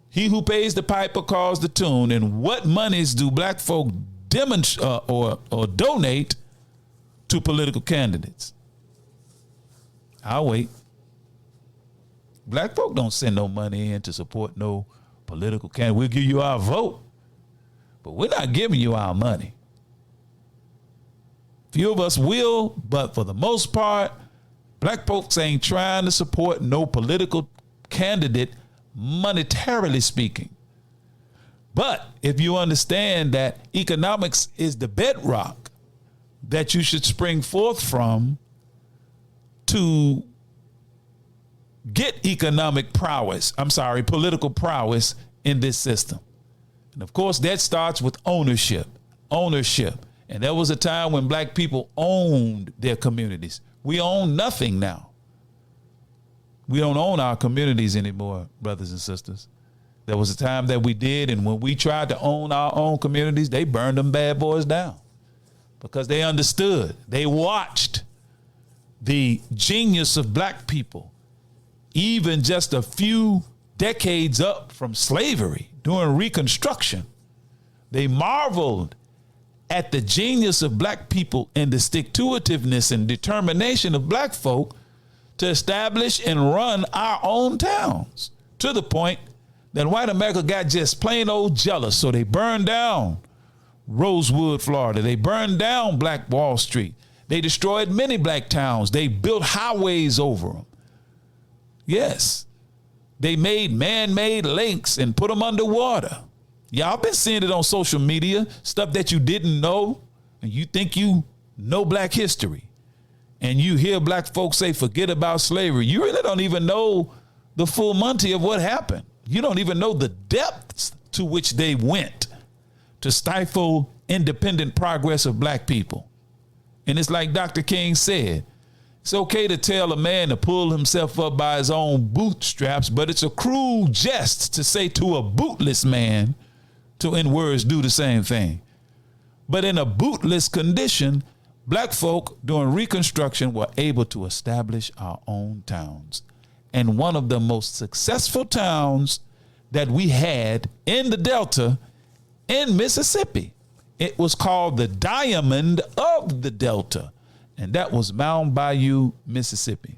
he who pays the piper calls the tune. And what monies do black folk demonstrate or donate to political candidates? I'll wait. Black folk don't send no money in to support no political candidate. We'll give you our vote, but we're not giving you our money. Few of us will, but for the most part, black folks ain't trying to support no political candidate, monetarily speaking. But if you understand that economics is the bedrock that you should spring forth from to get political prowess in this system. And of course, that starts with ownership. And there was a time when black people owned their communities. We own nothing now. We don't own our communities anymore, brothers and sisters. There was a time that we did, and when we tried to own our own communities, they burned them bad boys down because they understood. They watched the genius of black people, even just a few decades up from slavery during Reconstruction. They marveled at the genius of black people and the stick-to-itiveness and determination of black folk to establish and run our own towns, to the point that white America got just plain old jealous. So they burned down Rosewood, Florida. They burned down Black Wall Street. They destroyed many black towns. They built highways over them. Yes, they made man-made lakes and put them underwater. Y'all been seeing it on social media, stuff that you didn't know, and you think you know black history. And you hear black folks say, forget about slavery. You really don't even know the full monty of what happened. You don't even know the depths to which they went to stifle independent progress of black people. And it's like Dr. King said, it's okay to tell a man to pull himself up by his own bootstraps, but it's a cruel jest to say to a bootless man to, in words, do the same thing. But in a bootless condition, black folk during Reconstruction were able to establish our own towns. And one of the most successful towns that we had in the Delta in Mississippi, it was called the Diamond of the Delta. And that was Mound Bayou, Mississippi.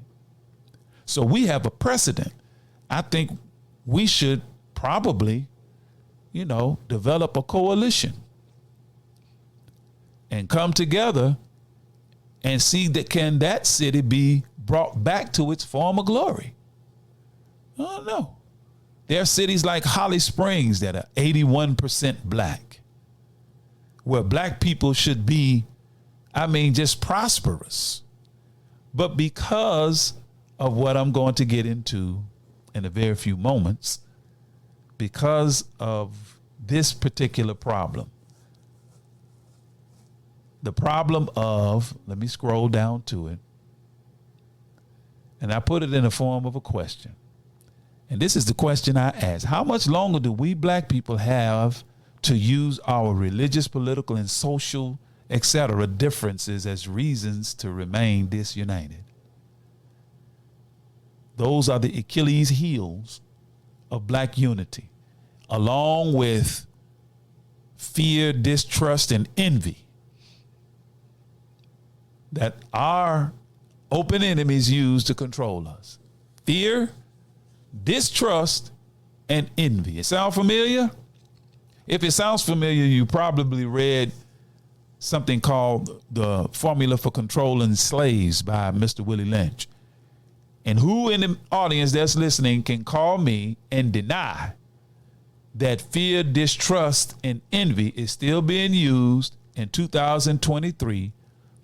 So we have a precedent. I think we should probably, develop a coalition and come together and see that can that city be brought back to its former glory. I don't know. There are cities like Holly Springs that are 81% black, where black people should be, just prosperous. But because of what I'm going to get into in a very few moments, because of this particular problem, the problem of, let me scroll down to it, and I put it in the form of a question. And this is the question I ask. How much longer do we black people have to use our religious, political, and social, etc. differences as reasons to remain disunited? Those are the Achilles heels of black unity, along with fear, distrust, and envy that our open enemies use to control us. Fear, distrust, and envy. It sound familiar? If it sounds familiar, you probably read something called The Formula for Controlling Slaves by Mr. Willie Lynch. And who in the audience that's listening can call me and deny that fear, distrust, and envy is still being used in 2023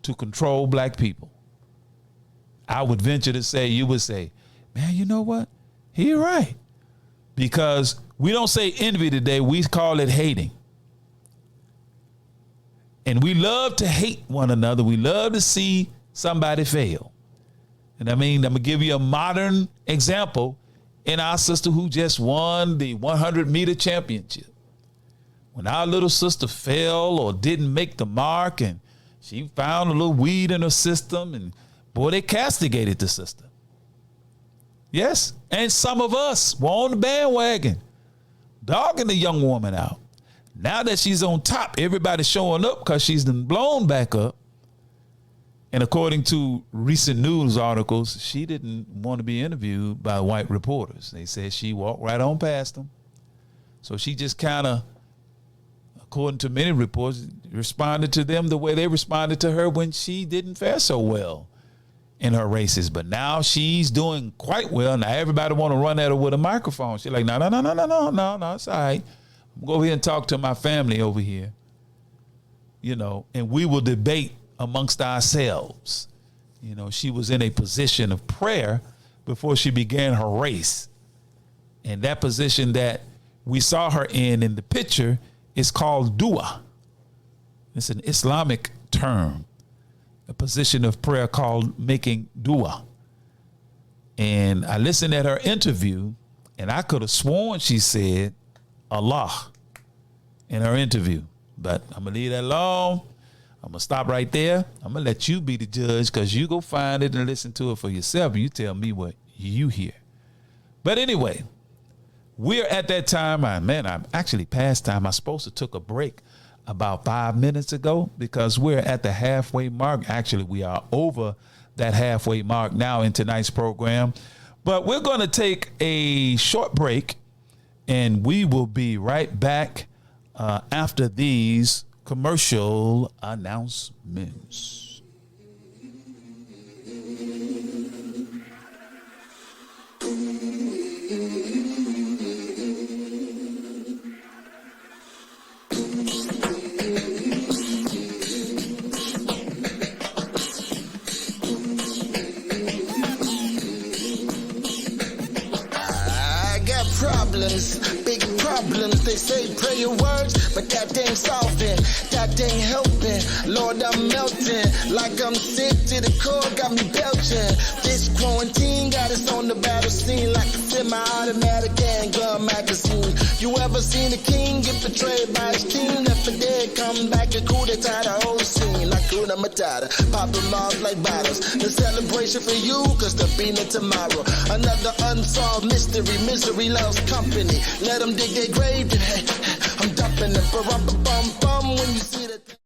to control black people? I would venture to say, you would say, man, you know what? You're right. Because we don't say envy today, we call it hating. And we love to hate one another. We love to see somebody fail. And I'm going to give you a modern example in our sister who just won the 100-meter championship. When our little sister fell or didn't make the mark and she found a little weed in her system, and boy, they castigated the sister. Yes, and some of us were on the bandwagon, dogging the young woman out. Now that she's on top, everybody's showing up because she's been blown back up. And according to recent news articles, she didn't want to be interviewed by white reporters. They said she walked right on past them. So she just kind of, according to many reports, responded to them the way they responded to her when she didn't fare so well in her races. But now she's doing quite well. Now everybody want to run at her with a microphone. She's like, no, it's all right. I'm going to go over here and talk to my family over here, and we will debate amongst ourselves. She was in a position of prayer before she began her race. And that position that we saw her in the picture is called dua. It's an Islamic term, a position of prayer called making dua. And I listened at her interview, and I could have sworn she said Allah in her interview. But I'm going to leave that alone. I'm going to stop right there. I'm going to let you be the judge, because you go find it and listen to it for yourself, and you tell me what you hear. But anyway, we're at that time. I'm actually past time. I supposed to took a break about 5 minutes ago, because we're at the halfway mark. Actually, we are over that halfway mark now in tonight's program. But we're going to take a short break, and we will be right back after these commercial announcements. problems, big problems. They say pray your words, but that ain't solving, that ain't helping. Lord, I'm melting like I'm sick to the core, got me belching. This quarantine got us on the battle scene like a semi-automatic handgun magazine. You ever seen a king get betrayed by his team? Left for dead, come back and coup d'etat the whole scene like Kuna Matata. Pop them off like bottles. The celebration for you, cause there'll be no tomorrow. Another unsolved mystery, misery loves company. Let them dig their grave and hey, I'm dumping them. Bum when you see that.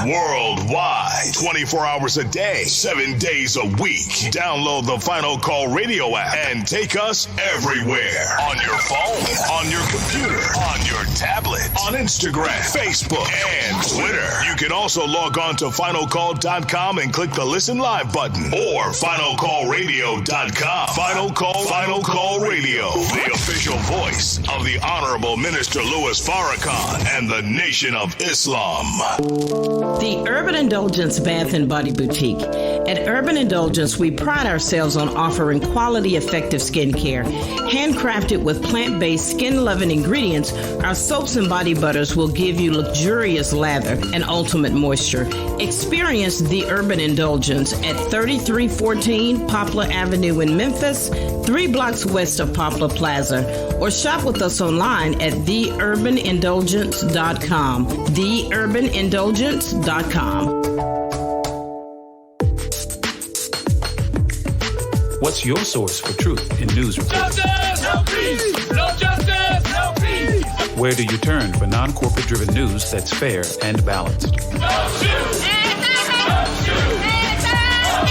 Worldwide, 24 hours a day, 7 days a week. Download the Final Call radio app and take us everywhere. On your phone, on your computer, on your tablet, on Instagram, Facebook, and Twitter. You can also log on to finalcall.com and click the Listen Live button or finalcallradio.com. Final Call Radio, the official voice of the Honorable Minister Louis Farrakhan and the Nation of Islam. The Urban Indulgence Bath and Body Boutique. At Urban Indulgence, we pride ourselves on offering quality, effective skincare. Handcrafted with plant-based, skin-loving ingredients, our soaps and body butters will give you luxurious lather and ultimate moisture. Experience the Urban Indulgence at 3314 Poplar Avenue in Memphis, 3 blocks west of Poplar Plaza, or shop with us online at theurbanindulgence.com. Theurbanindulgence.com. What's your source for truth in news reports? Justice, no peace. No justice, no peace. Where do you turn for non-corporate driven news that's fair and balanced? No shoot. No shoot. No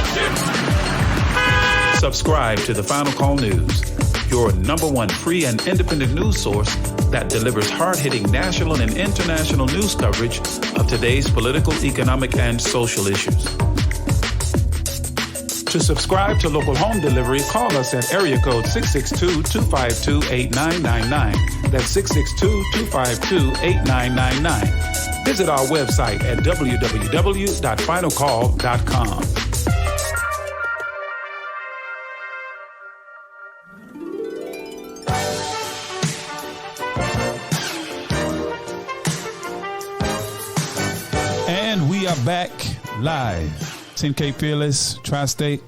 shoot. Subscribe to the Final Call News, your #1 free and independent news source that delivers hard-hitting national and international news coverage of today's political, economic, and social issues. To subscribe to local home delivery, call us at area code 662-252-8999. That's 662-252-8999. Visit our website at www.finalcall.com. And we are back live. 10K Fearless Tri-State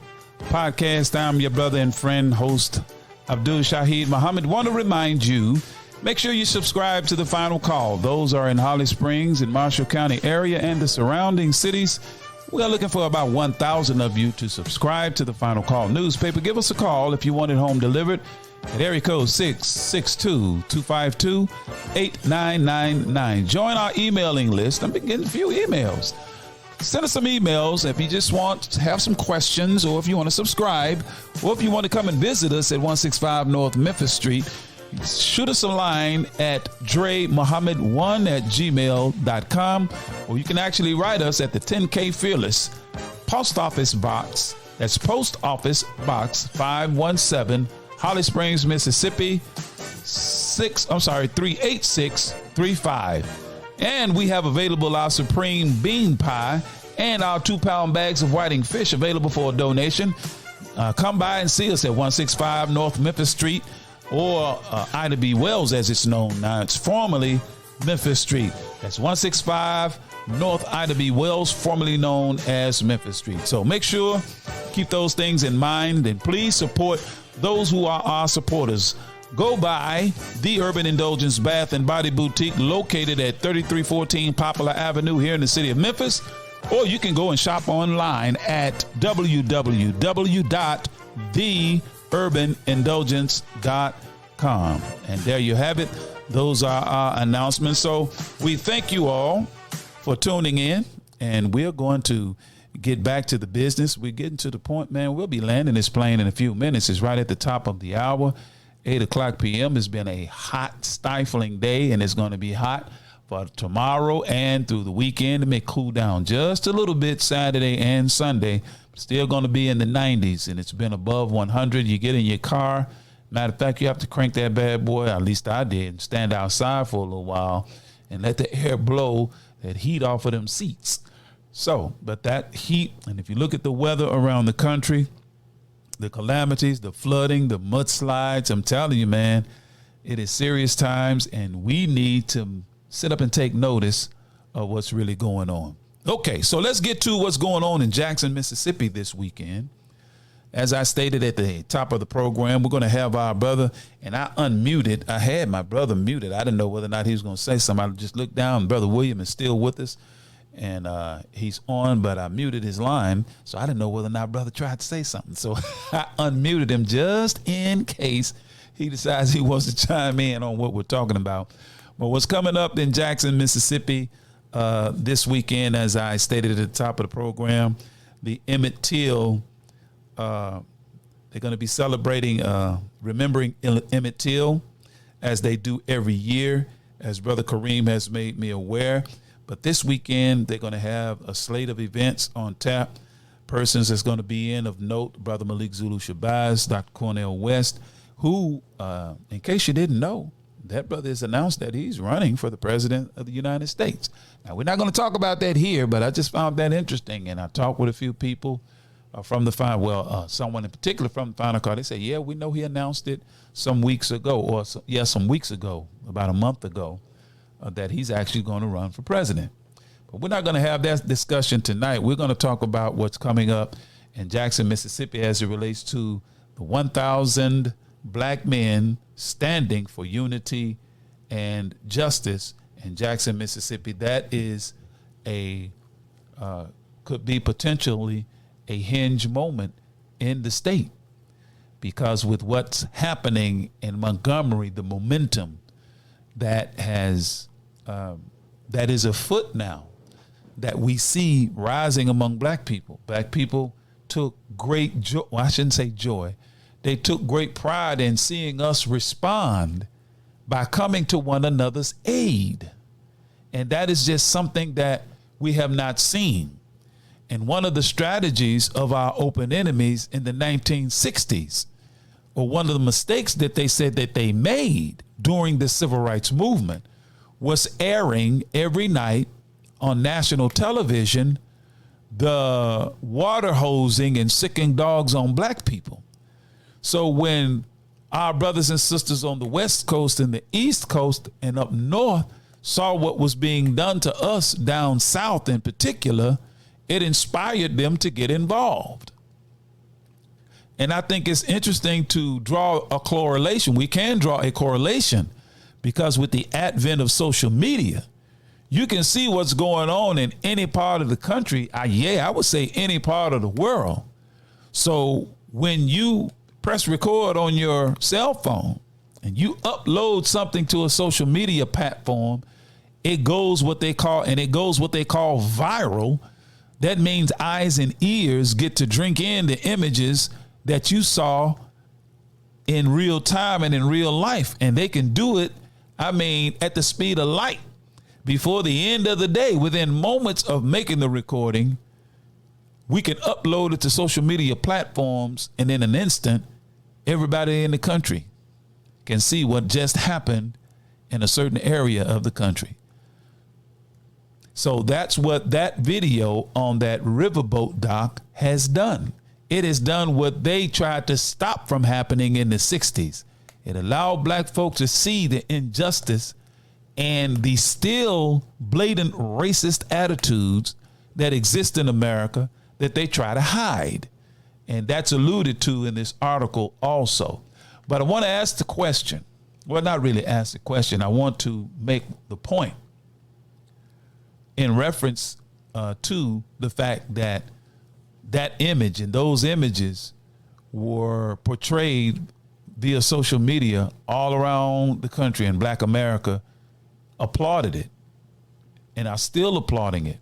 Podcast. I'm your brother and friend, host Abdul Shaheed Muhammad. Want to remind you, make sure you subscribe to the Final Call. Those are in Holly Springs and Marshall County area and the surrounding cities. We are looking for about 1,000 of you to subscribe to the Final Call newspaper. Give us a call if you want it home delivered at area code 662-252-8999. Join our emailing list. I'm getting a few emails. Send us some emails if you just want to have some questions, or if you want to subscribe, or if you want to come and visit us at 165 North Memphis Street. Shoot us a line at dremuhammad1@gmail.com, or you can actually write us at the 10K Fearless Post Office Box. That's Post Office Box 517, Holly Springs, Mississippi 38635. And we have available our Supreme Bean Pie and our 2-pound bags of whiting fish available for a donation. Come by and see us at 165 North Memphis Street, or Ida B. Wells as it's known now. It's formerly Memphis Street. That's 165 North Ida B. Wells, formerly known as Memphis Street. So make sure, keep those things in mind, and please support those who are our supporters. Go by the Urban Indulgence Bath and Body Boutique, located at 3314 Poplar Avenue here in the city of Memphis. Or you can go and shop online at www.theurbanindulgence.com. And there you have it. Those are our announcements. So we thank you all for tuning in, and we're going to get back to the business. We're getting to the point, man. We'll be landing this plane in a few minutes. It's right at the top of the hour. 8 o'clock p.m. It's been a hot, stifling day, and it's going to be hot for tomorrow and through the weekend. It may cool down just a little bit Saturday and Sunday. Still going to be in the 90s, and it's been above 100. You get in your car. Matter of fact, you have to crank that bad boy, at least I did, and stand outside for a little while and let the air blow that heat off of them seats. So, but that heat, and if you look at the weather around the country, the calamities, the flooding, the mudslides, I'm telling you, man, It is serious times, and we need to sit up and take notice of what's really going on. Okay, so let's get to what's going on in Jackson, Mississippi this weekend. As I stated at the top of the program, we're going to have our brother, and I unmuted. I had my brother muted. I didn't know whether or not he was going to say something. I just looked down. Brother William is still with us, and he's on, but I muted his line, so I didn't know whether or not brother tried to say something. So I unmuted him just in case he decides he wants to chime in on what we're talking about. But what's coming up in Jackson, Mississippi this weekend, as I stated at the top of the program, the Emmett Till, they're going to be celebrating, remembering Emmett Till, as they do every year, as Brother Kareem has made me aware. But this weekend, they're going to have a slate of events on tap. Persons that's going to be in of note, Brother Malik Zulu Shabazz, Dr. Cornel West, who, in case you didn't know, that brother has announced that he's running for the president of the United States. Now, we're not going to talk about that here, but I just found that interesting. And I talked with a few people from the final, someone in particular from the final call. They say, yeah, we know he announced it some weeks ago, some weeks ago, about a month ago, that he's actually going to run for president. But we're not going to have that discussion tonight. We're going to talk about what's coming up in Jackson, Mississippi, as it relates to the 1,000 black men standing for unity and justice in Jackson, Mississippi. That is could be potentially a hinge moment in the state, because with what's happening in Montgomery, the momentum that is afoot now, that we see rising among black people. Black people took great joy. Well, I shouldn't say joy. They took great pride in seeing us respond by coming to one another's aid. And that is just something that we have not seen. And one of the strategies of our open enemies in the 1960s, or one of the mistakes that they said that they made during the civil rights movement, was airing every night on national television the water hosing and sicking dogs on black people. So when our brothers and sisters on the West Coast and the East Coast and up north saw what was being done to us down south in particular, it inspired them to get involved. And I think it's interesting to draw a correlation. We can draw a correlation because with the advent of social media, you can see what's going on in any part of the country. I would say any part of the world. So when you press record on your cell phone and you upload something to a social media platform, it goes what they call viral. That means eyes and ears get to drink in the images that you saw in real time and in real life. And they can do it, at the speed of light. Before the end of the day, within moments of making the recording, we can upload it to social media platforms, and in an instant, everybody in the country can see what just happened in a certain area of the country. So that's what that video on that riverboat dock has done. It has done what they tried to stop from happening in the 60s. It allowed black folks to see the injustice and the still blatant racist attitudes that exist in America that they try to hide. And that's alluded to in this article also. But I want to ask the question. Well, not really ask the question. I want to make the point in reference to the fact that that image and those images were portrayed via social media all around the country, and Black America applauded it and are still applauding it.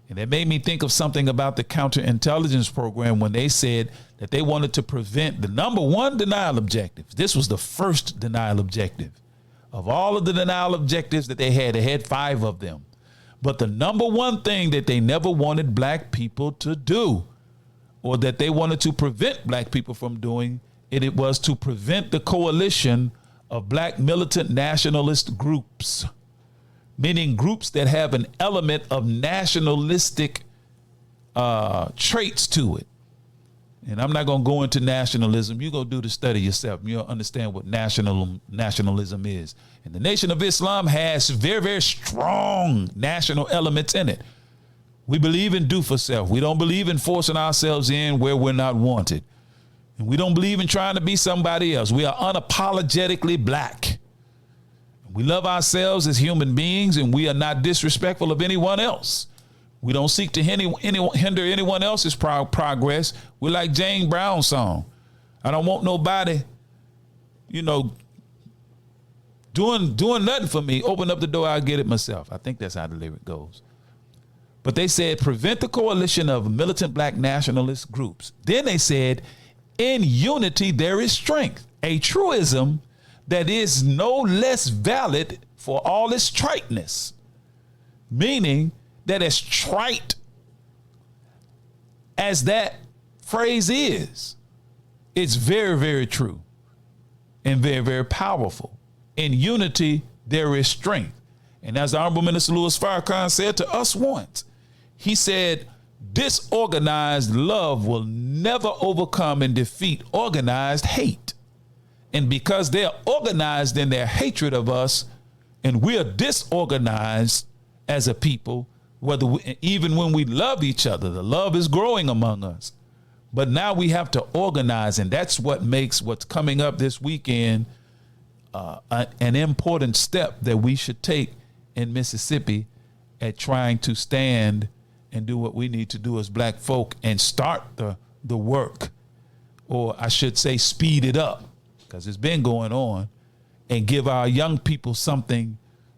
And it made me think of something about the counterintelligence program when they said that they wanted to prevent the number one denial objective. This was the first denial objective. Of all of the denial objectives that they had 5 of them. But the number one thing that they never wanted black people to do, or that they wanted to prevent black people from doing, it was to prevent the coalition of black militant nationalist groups, meaning groups that have an element of nationalistic traits to it. And I'm not going to go into nationalism. You go do the study yourself. You'll understand what nationalism is. And the Nation of Islam has very, very strong national elements in it. We believe in do for self. We don't believe in forcing ourselves in where we're not wanted. And we don't believe in trying to be somebody else. We are unapologetically black. We love ourselves as human beings, and we are not disrespectful of anyone else. We don't seek to hinder anyone else's progress. We're like Jane Brown's song. I don't want nobody, doing nothing for me. Open up the door, I'll get it myself. I think that's how the lyric goes. But they said, prevent the coalition of militant black nationalist groups. Then they said, in unity, there is strength. A truism that is no less valid for all its triteness. Meaning that as trite as that phrase is, it's very, very true and very, very powerful. In unity, there is strength. And as the Honorable Minister Louis Farrakhan said to us once, he said, disorganized love will never overcome and defeat organized hate. And because they're organized in their hatred of us, and we're disorganized as a people, even when we love each other, the love is growing among us. But now we have to organize, and that's what makes what's coming up this weekend an important step that we should take in Mississippi at trying to stand and do what we need to do as black folk and start the work, or I should say speed it up, because it's been going on, and give our young people something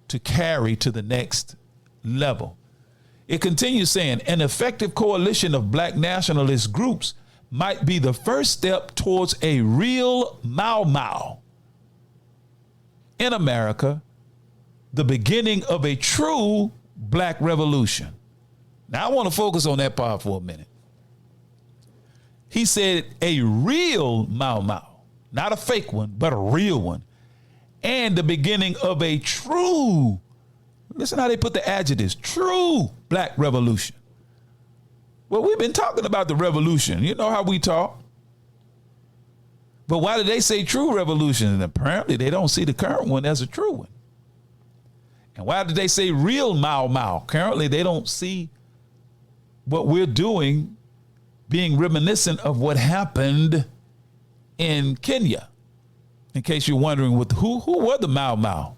to carry to the next level. It continues saying, an effective coalition of black nationalist groups might be the first step towards a real Mau Mau in America, the beginning of a true black revolution. Now, I want to focus on that part for a minute. He said a real Mau Mau, not a fake one, but a real one, and the beginning of a true, listen how they put the adjectives, true black revolution. Well, we've been talking about the revolution. You know how we talk. But why did they say true revolution? And apparently they don't see the current one as a true one. And why did they say real Mau Mau? Currently they don't see what we're doing being reminiscent of what happened in Kenya. In case you're wondering who were the Mau Mau?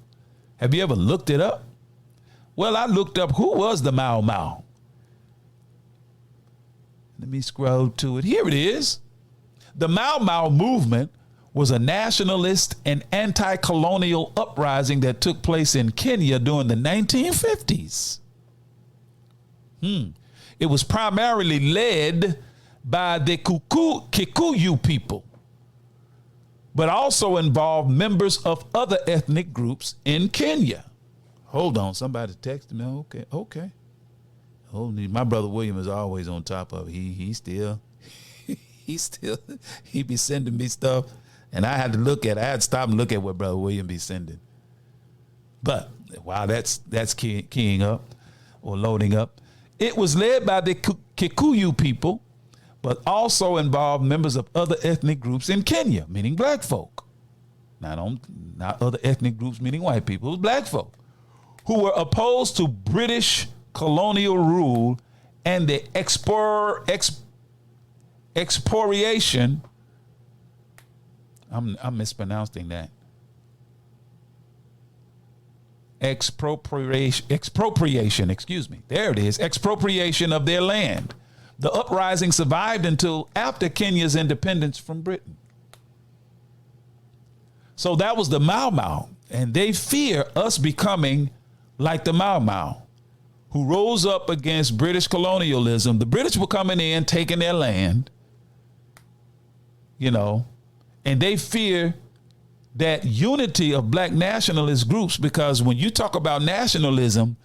Have you ever looked it up? Well, I looked up who was the Mau Mau. Let me scroll to it. Here it is. The Mau Mau movement was a nationalist and anti-colonial uprising that took place in Kenya during the 1950s. It was primarily led by the Kikuyu people, but also involved members of other ethnic groups in Kenya. Hold on, somebody texted me. Okay. Hold on. My brother William is always on top of it. He be sending me stuff, and I had to stop and look at what brother William be sending. But while that's keying up or loading up, it was led by the Kikuyu people, but also involved members of other ethnic groups in Kenya, meaning black folk. Not other ethnic groups, meaning white people. It was black folk who were opposed to British colonial rule and the expropriation. I'm mispronouncing that. Expropriation, excuse me. There it is. Expropriation of their land. The uprising survived until after Kenya's independence from Britain. So that was the Mau Mau, and they fear us becoming like the Mau Mau, who rose up against British colonialism. The British were coming in, taking their land, and they fear that unity of black nationalist groups, because when you talk about nationalism,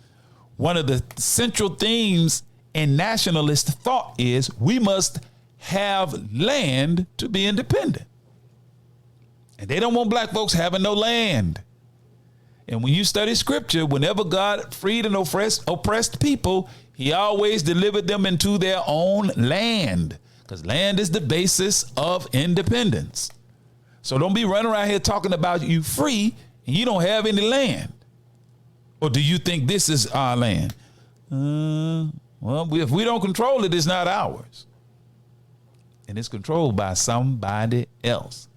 one of the central themes in nationalist thought is we must have land to be independent. And they don't want black folks having no land. And when you study scripture, whenever God freed and oppressed people, he always delivered them into their own land. because land is the basis of independence. So don't be running around here talking about you free and you don't have any land. Or do you think this is our land? Well, if we don't control it, it's not ours. And it's controlled by somebody else.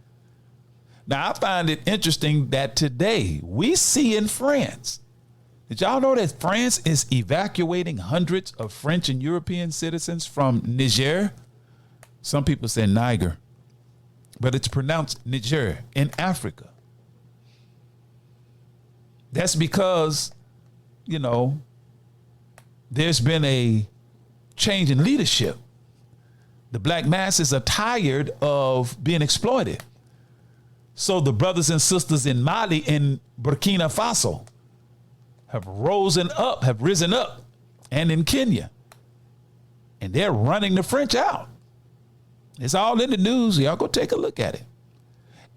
Now, I find it interesting that today we see in France. Did y'all know that France is evacuating hundreds of French and European citizens from Niger? Some people say Niger, but it's pronounced Niger in Africa. That's because, there's been a change in leadership. The black masses are tired of being exploited. So the brothers and sisters in Mali and Burkina Faso have risen up, and in Kenya. And they're running the French out. It's all in the news. Y'all go take a look at it.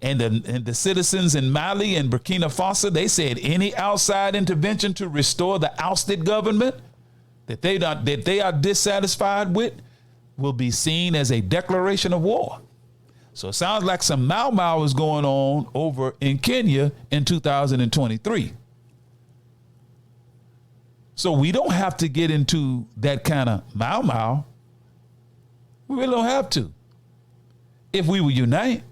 And the citizens in Mali and Burkina Faso, they said any outside intervention to restore the ousted government that they are dissatisfied with will be seen as a declaration of war. So it sounds like some Mau Mau is going on over in Kenya in 2023. So we don't have to get into that kind of Mau Mau. We really don't have to. If we would unite,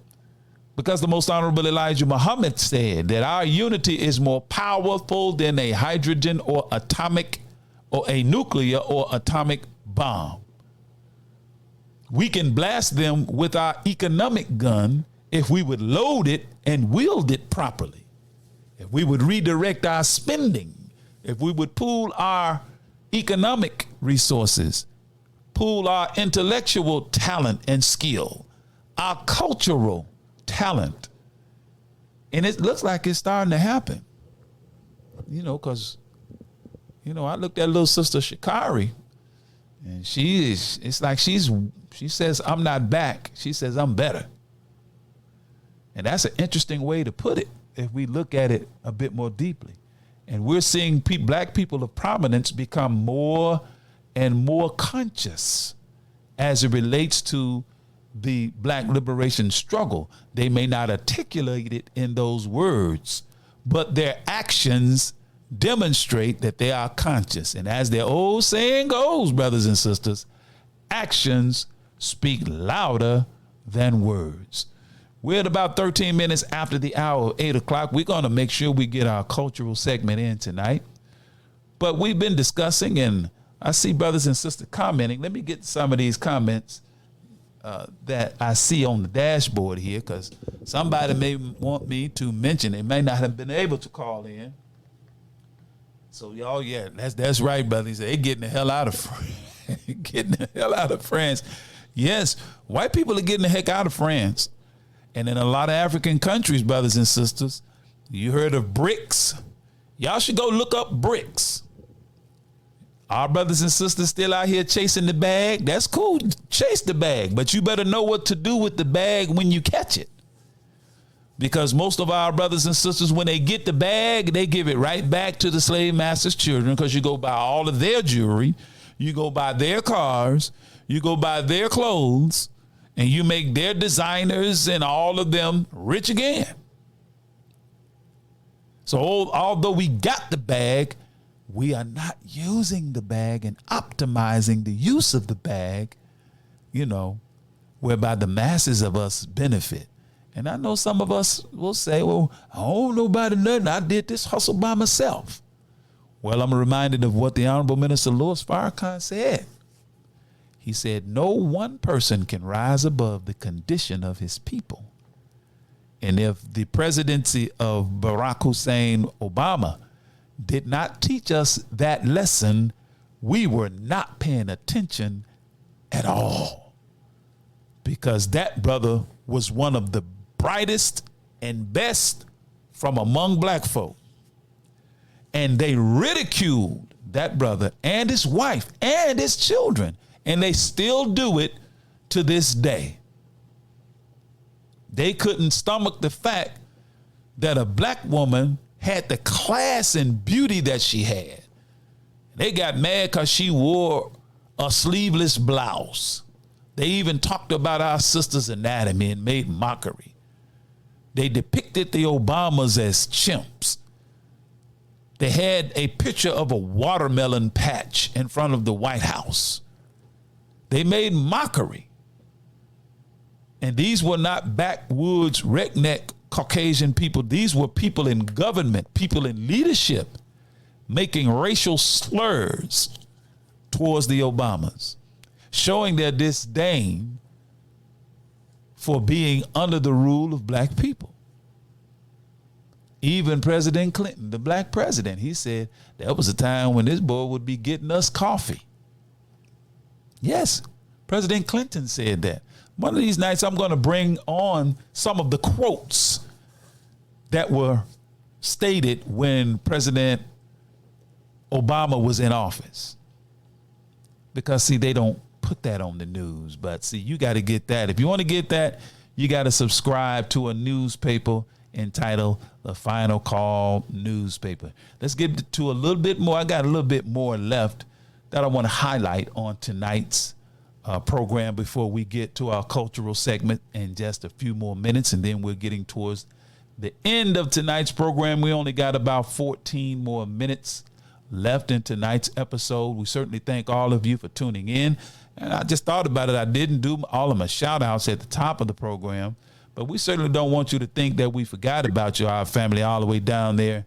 because the most honorable Elijah Muhammad said that our unity is more powerful than a hydrogen or atomic or a nuclear or atomic bomb. We can blast them with our economic gun if we would load it and wield it properly. If we would redirect our spending, if we would pool our economic resources, pool our intellectual talent and skill, our cultural talent. And it looks like it's starting to happen. Because, I looked at little sister Shikari, and she says, I'm not back. She says, I'm better. And that's an interesting way to put it if we look at it a bit more deeply. And we're seeing black people of prominence become more and more conscious as it relates to the black liberation struggle. They may not articulate it in those words, but their actions demonstrate that they are conscious. And as their old saying goes, brothers and sisters, actions speak louder than words. We're at about 13 minutes after the hour of 8 o'clock. We're going to make sure we get our cultural segment in tonight. But we've been discussing, and I see brothers and sisters commenting. Let me get some of these comments that I see on the dashboard here, because somebody may want me to mention. They may not have been able to call in. So y'all, yeah, that's right, brothers. They're getting the hell out of France. Yes, white people are getting the heck out of France. And in a lot of African countries, brothers and sisters, you heard of BRICS. Y'all should go look up BRICS. Our brothers and sisters still out here chasing the bag. That's cool. Chase the bag. But you better know what to do with the bag when you catch it. Because most of our brothers and sisters, when they get the bag, they give it right back to the slave master's children, because you go buy all of their jewelry, you go buy their cars, you go buy their clothes, and you make their designers and all of them rich again. So although we got the bag, we are not using the bag and optimizing the use of the bag, whereby the masses of us benefit. And I know some of us will say, well, I don't know about nothing. I did this hustle by myself. Well, I'm reminded of what the Honorable Minister Louis Farrakhan said. He said, no one person can rise above the condition of his people. And if the presidency of Barack Hussein Obama did not teach us that lesson, we were not paying attention at all. Because that brother was one of the brightest and best from among black folk. And they ridiculed that brother and his wife and his children. And they still do it to this day. They couldn't stomach the fact that a black woman had the class and beauty that she had. They got mad because she wore a sleeveless blouse. They even talked about our sister's anatomy and made mockery. They depicted the Obamas as chimps. They had a picture of a watermelon patch in front of the White House. They made mockery. And these were not backwoods, redneck, Caucasian people. These were people in government, people in leadership, making racial slurs towards the Obamas, showing their disdain for being under the rule of black people. Even President Clinton, the black president, he said there was a time when this boy would be getting us coffee. Yes, President Clinton said that. One of these nights I'm going to bring on some of the quotes that were stated when President Obama was in office. Because, see, they don't put that on the news. But, see, you got to get that. If you want to get that, you got to subscribe to a newspaper entitled The Final Call Newspaper. Let's get to a little bit more. I got a little bit more left that I want to highlight on tonight's program before we get to our cultural segment in just a few more minutes. And then we're getting towards the end of tonight's program. We only got about 14 more minutes left in tonight's episode. We certainly thank all of you for tuning in. And I just thought about it. I didn't do all of my shout outs at the top of the program, but we certainly don't want you to think that we forgot about you, our family all the way down there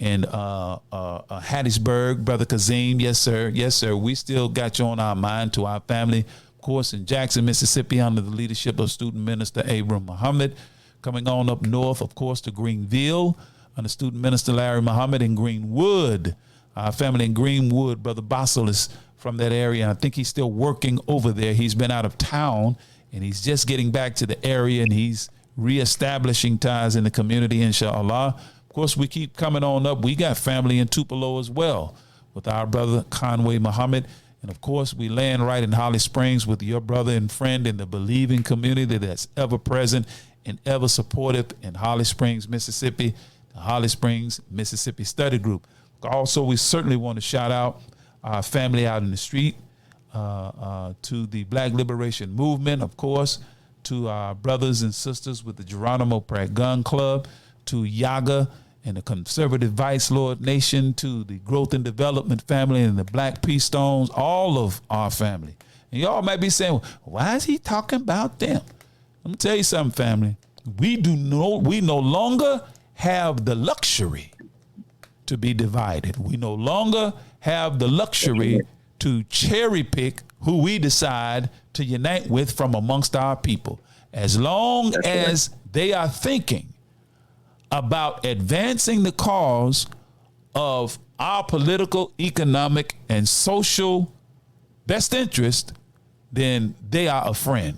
in Hattiesburg, Brother Kazim. Yes, sir. Yes, sir. We still got you on our mind, to our family, of course, in Jackson, Mississippi, under the leadership of Student Minister Abram Muhammad. Coming on up north, of course, to Greenville, under Student Minister Larry Muhammad. In Greenwood, our family in Greenwood, Brother Bassel is from that area, and I think he's still working over there. He's been out of town, and he's just getting back to the area, and he's reestablishing ties in the community, inshallah. Of course, we keep coming on up. We got family in Tupelo as well, with our brother Conway Muhammad. And, of course, we land right in Holly Springs with your brother and friend in the believing community that's ever present and ever supportive in Holly Springs, Mississippi, the Holly Springs, Mississippi Study Group. Also, we certainly want to shout out our family out in the street, to the Black Liberation Movement, of course, to our brothers and sisters with the Geronimo Pratt Gun Club, to Yaga and the Conservative Vice Lord Nation, to the Growth and Development family and the Black Peace Stones, all of our family. And y'all might be saying, why is he talking about them? Let me tell you something, family. We no longer have the luxury to be divided. We no longer have the luxury to cherry pick who we decide to unite with from amongst our people. As long as they are thinking about advancing the cause of our political, economic, and social best interest, then they are a friend.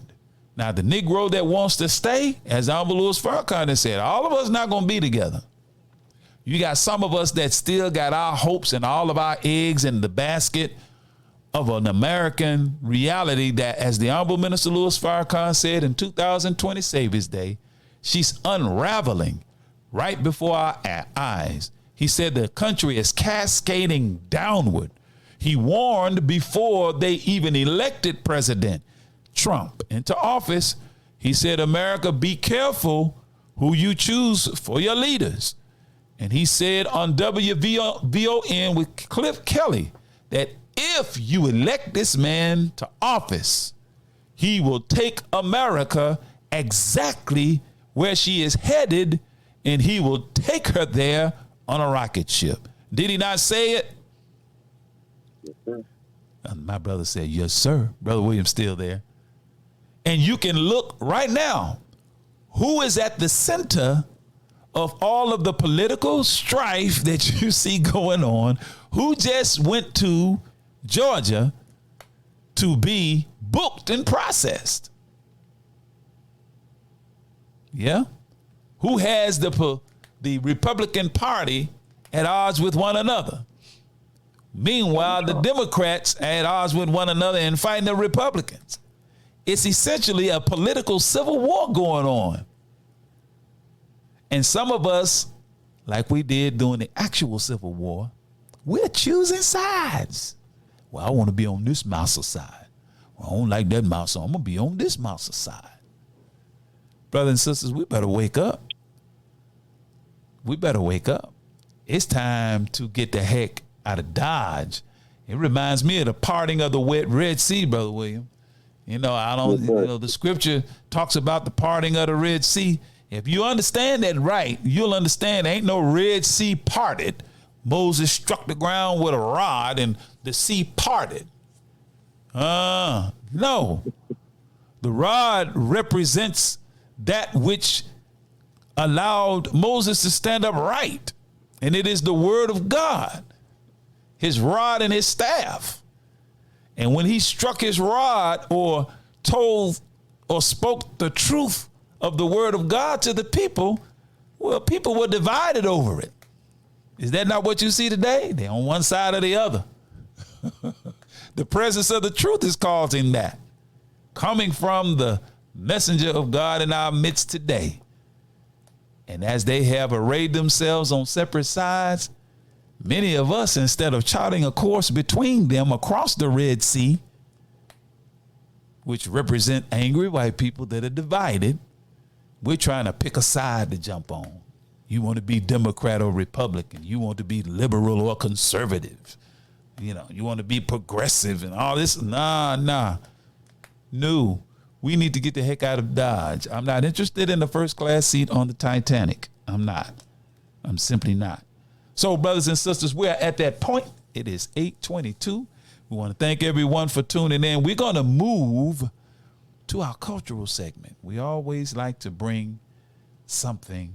Now, the Negro that wants to stay, as Uncle Louis Farrakhan said, all of us not going to be together. You got some of us that still got our hopes and all of our eggs in the basket of an American reality that, as the Honorable Minister Louis Farrakhan said in 2020 Savior's Day, she's unraveling right before our eyes. He said the country is cascading downward. He warned before they even elected President Trump into office. He said, America, be careful who you choose for your leaders. And he said on WVON with Cliff Kelly that if you elect this man to office, he will take America exactly where she is headed, and he will take her there on a rocket ship. Did he not say it? Yes, sir. My brother said, yes, sir. Brother William's still there. And you can look right now, who is at the center of all of the political strife that you see going on, who just went to Georgia to be booked and processed. Yeah. Who has the Republican Party at odds with one another? Meanwhile, the Democrats are at odds with one another and fighting the Republicans. It's essentially a political civil war going on. And some of us, like we did during the actual Civil War, we're choosing sides. Well, I want to be on this mouse's side. I don't like that mouse, so I'm going to be on this mouse's side. Brothers and sisters, we better wake up. We better wake up. It's time to get the heck out of Dodge. It reminds me of the parting of the Red Sea, Brother William. The scripture talks about the parting of the Red Sea. If you understand that right, you'll understand there ain't no Red Sea parted. Moses struck the ground with a rod and the sea parted. No. The rod represents that which allowed Moses to stand upright. And it is the word of God, his rod and his staff. And when he struck his rod or told or spoke the truth of the word of God to the people, well, people were divided over it. Is that not what you see today? They're on one side or the other. The presence of the truth is causing that. Coming from the messenger of God in our midst today. And as they have arrayed themselves on separate sides, many of us, instead of charting a course between them across the Red Sea, which represent angry white people that are divided, we're trying to pick a side to jump on. You want to be Democrat or Republican. You want to be liberal or conservative. You want to be progressive and all this. Nah. No, we need to get the heck out of Dodge. I'm not interested in the first class seat on the Titanic. I'm not. I'm simply not. So, brothers and sisters, we're at that point. It is 8:22. We want to thank everyone for tuning in. We're going to move to our cultural segment. We always like to bring something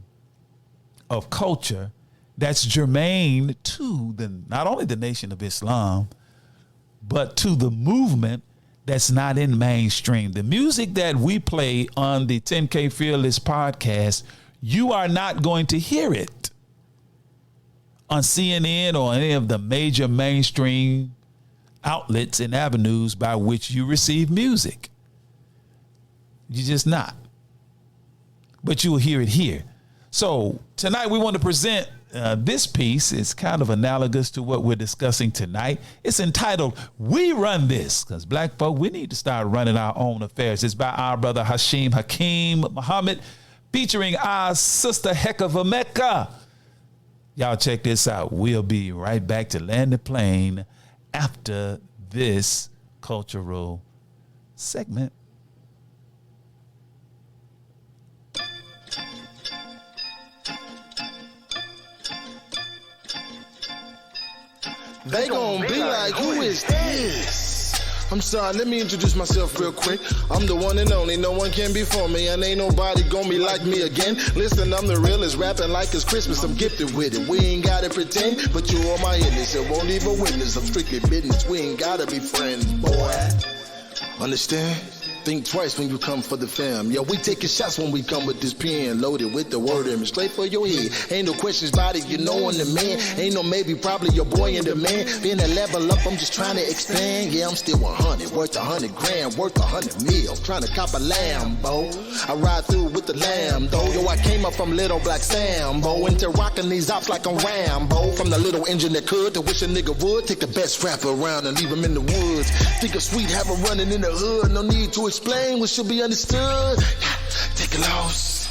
of culture that's germane to not only the Nation of Islam, but to the movement that's not in mainstream. The music that we play on the 10K Fearless podcast, you are not going to hear it on CNN or any of the major mainstream outlets and avenues by which you receive music. You're just not. But you will hear it here. So tonight we want to present this piece. It's kind of analogous to what we're discussing tonight. It's entitled, We Run This, because black folk, we need to start running our own affairs. It's by our brother Hakeem Muhammad, featuring our sister Heck of a Mecca. Y'all check this out. We'll be right back to land the plane after this cultural segment. They gon' be like, who is this? I'm sorry, let me introduce myself real quick. I'm the one and only, no one can be for me, and ain't nobody gon' be like me again. Listen, I'm the realest, rapping like it's Christmas, I'm gifted with it. We ain't gotta pretend, but you on my illness, it won't leave a witness. I'm strictly business, we ain't gotta be friends, boy. Understand? Think twice when you come for the fam. Yo, we taking shots when we come with this pen, loaded with the word and straight for your head. Ain't no questions about it, you know I'm the man. Ain't no maybe, probably your boy in the man. Been a level up, I'm just trying to expand. Yeah, I'm still 100, worth 100 grand, worth 100 mil. Trying to cop a Lambo. I ride through with the lamb, though. Yo, I came up from Little Black Sambo into rocking these ops like I'm Rambo. From the little engine that could to wish a nigga would take the best rapper around and leave him in the woods. Think of sweet, have him running in the hood. No need to explain what should be understood. Take a loss.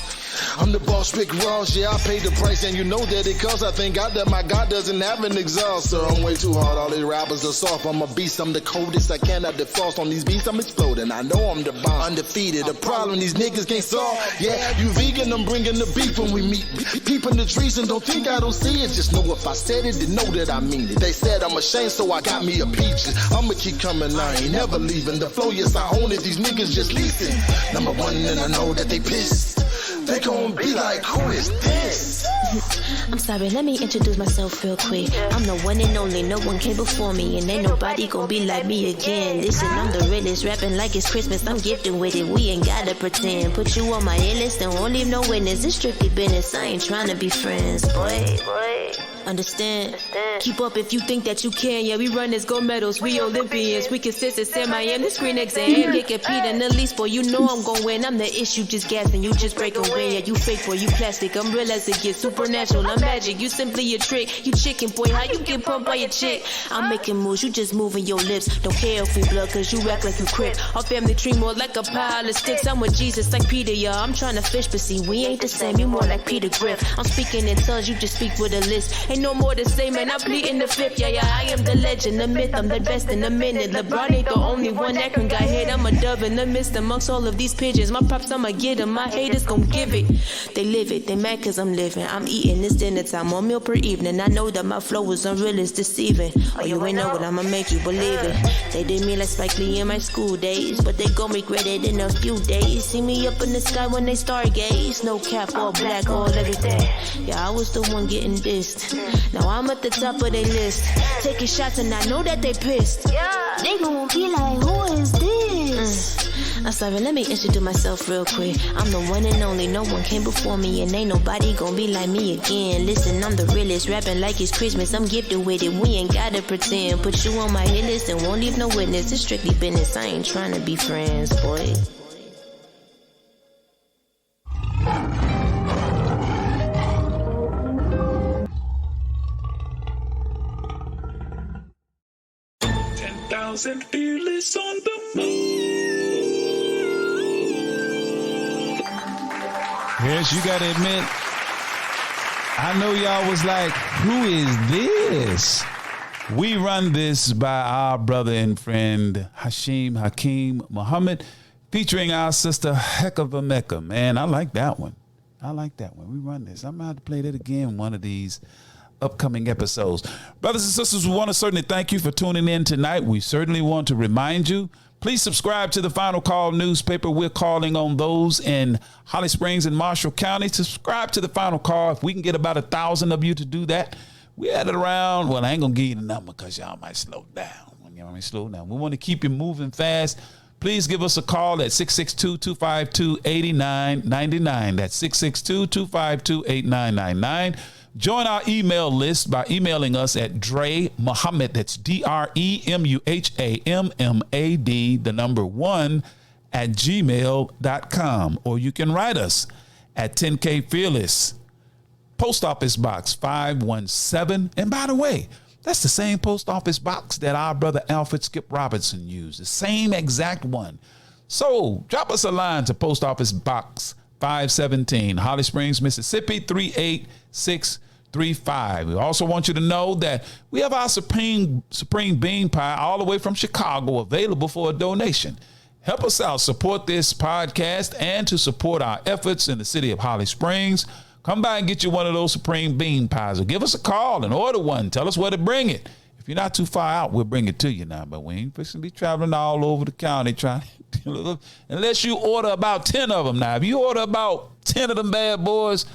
I'm the boss, Rick Ross. Yeah, I paid the price, and you know that it costs. I thank God that my God doesn't have an exhauster. I'm way too hard. All these rappers are soft. I'm a beast. I'm the coldest. I cannot defrost on these beats. I'm exploding. I know I'm the bomb. Undefeated. A problem these niggas can't solve. Yeah, you vegan. I'm bringing the beef when we meet. Peeping the trees and don't think I don't see it. Just know if I said it, then know that I mean it. They said I'm ashamed, so I got me a peaches. I'ma keep coming. I ain't never leaving. The flow, yes, I own it. These niggas just leasing. Number one, and I know that they pissed. They gon' be like, who is this? I'm sorry, let me introduce myself real quick. I'm the one and only, no one came before me, and ain't nobody gon' be like me again. Listen, I'm the realest, rapping like it's Christmas, I'm gifted with it, we ain't gotta pretend. Put you on my A-list and won't leave no witness, it's strictly business, I ain't trying to be friends, boy. Understand? Keep up if you think that you can. Yeah, we run as gold medals, we Olympians. We consistent, semi-am the screen exam. Get compete in the least, boy, you know I'm gon' win. I'm the issue, just gassing, you just break a win. Yeah, you fake, boy, you plastic. I'm real as it gets, supernatural, I'm magic. You simply a trick, you chicken, boy, how you get pumped by your chick? I'm making moves, you just moving your lips. Don't care if we blood, cause you act like you crip. Our family tree more like a pile of sticks. I'm with Jesus like Peter, y'all. I'm trying to fish, but see, we ain't the same. You more like Peter Griff. I'm speaking in tongues, you just speak with a list. Ain't no more to say, man, I'm pleading the fifth. Yeah, I am the legend, the myth, I'm the best in a minute. LeBron ain't the only one that can got hit. I'm a dove in the midst amongst all of these pigeons. My props, I'ma get them, my haters gon' give it. They live it, they mad cause I'm living. I'm eating this dinner time, 1 meal per evening. I know that my flow is unreal, it's deceiving. Oh, you ain't know what I'ma make you believe it. They did me like Spike Lee in my school days, but they gon' regret it in a few days. See me up in the sky when they stargaze. No cap, all black, all everything. Yeah, I was the one getting dissed. Now I'm at the top of their list, taking shots and I know that they pissed. Yeah. They gon' be like, who is this? I'm sorry, let me introduce myself real quick. I'm the one and only, no one came before me, and ain't nobody gon' be like me again. Listen, I'm the realest, rapping like it's Christmas. I'm gifted with it, we ain't gotta pretend. Put you on my hit list and won't leave no witness. It's strictly business, I ain't trying to be friends, boy. And fearless on the move. Yes, you gotta admit, I know y'all was like, who is this? We run this by our brother and friend Hakeem Muhammad, featuring our sister Heck of a Mecca. Man, I like that one. We run this. I'm about to play that again one of these upcoming episodes. Brothers and sisters, we want to certainly thank you for tuning in tonight. We certainly want to remind you, please subscribe to the Final Call newspaper. We're calling on those in Holly Springs and Marshall County to subscribe to the Final Call. If we can get about 1,000 of you to do that, we're at it around, well, I ain't gonna give you the number because y'all might slow down. We want to keep you moving fast. Please give us a call at 662-252-8999. That's 662-252-8999. Join our email list by emailing us at Dre Muhammad. That's DREMUHAMMAD, the number 1 at gmail.com. Or you can write us at 10K Fearless, Post Office Box 517. And by the way, that's the same post office box that our brother Alfred Skip Robinson used, the same exact one. So drop us a line to Post Office Box 517, Holly Springs, Mississippi 38635. We also want you to know that we have our Supreme Bean Pie all the way from Chicago available for a donation. Help us out, support this podcast, and to support our efforts in the city of Holly Springs. Come by and get you one of those Supreme Bean Pies, or give us a call and order one. Tell us where to bring it. If you're not too far out, we'll bring it to you now. But we ain't fixing to be traveling all over the county trying to, unless you order about 10 of them. Now, if you order about 10 of them bad boys,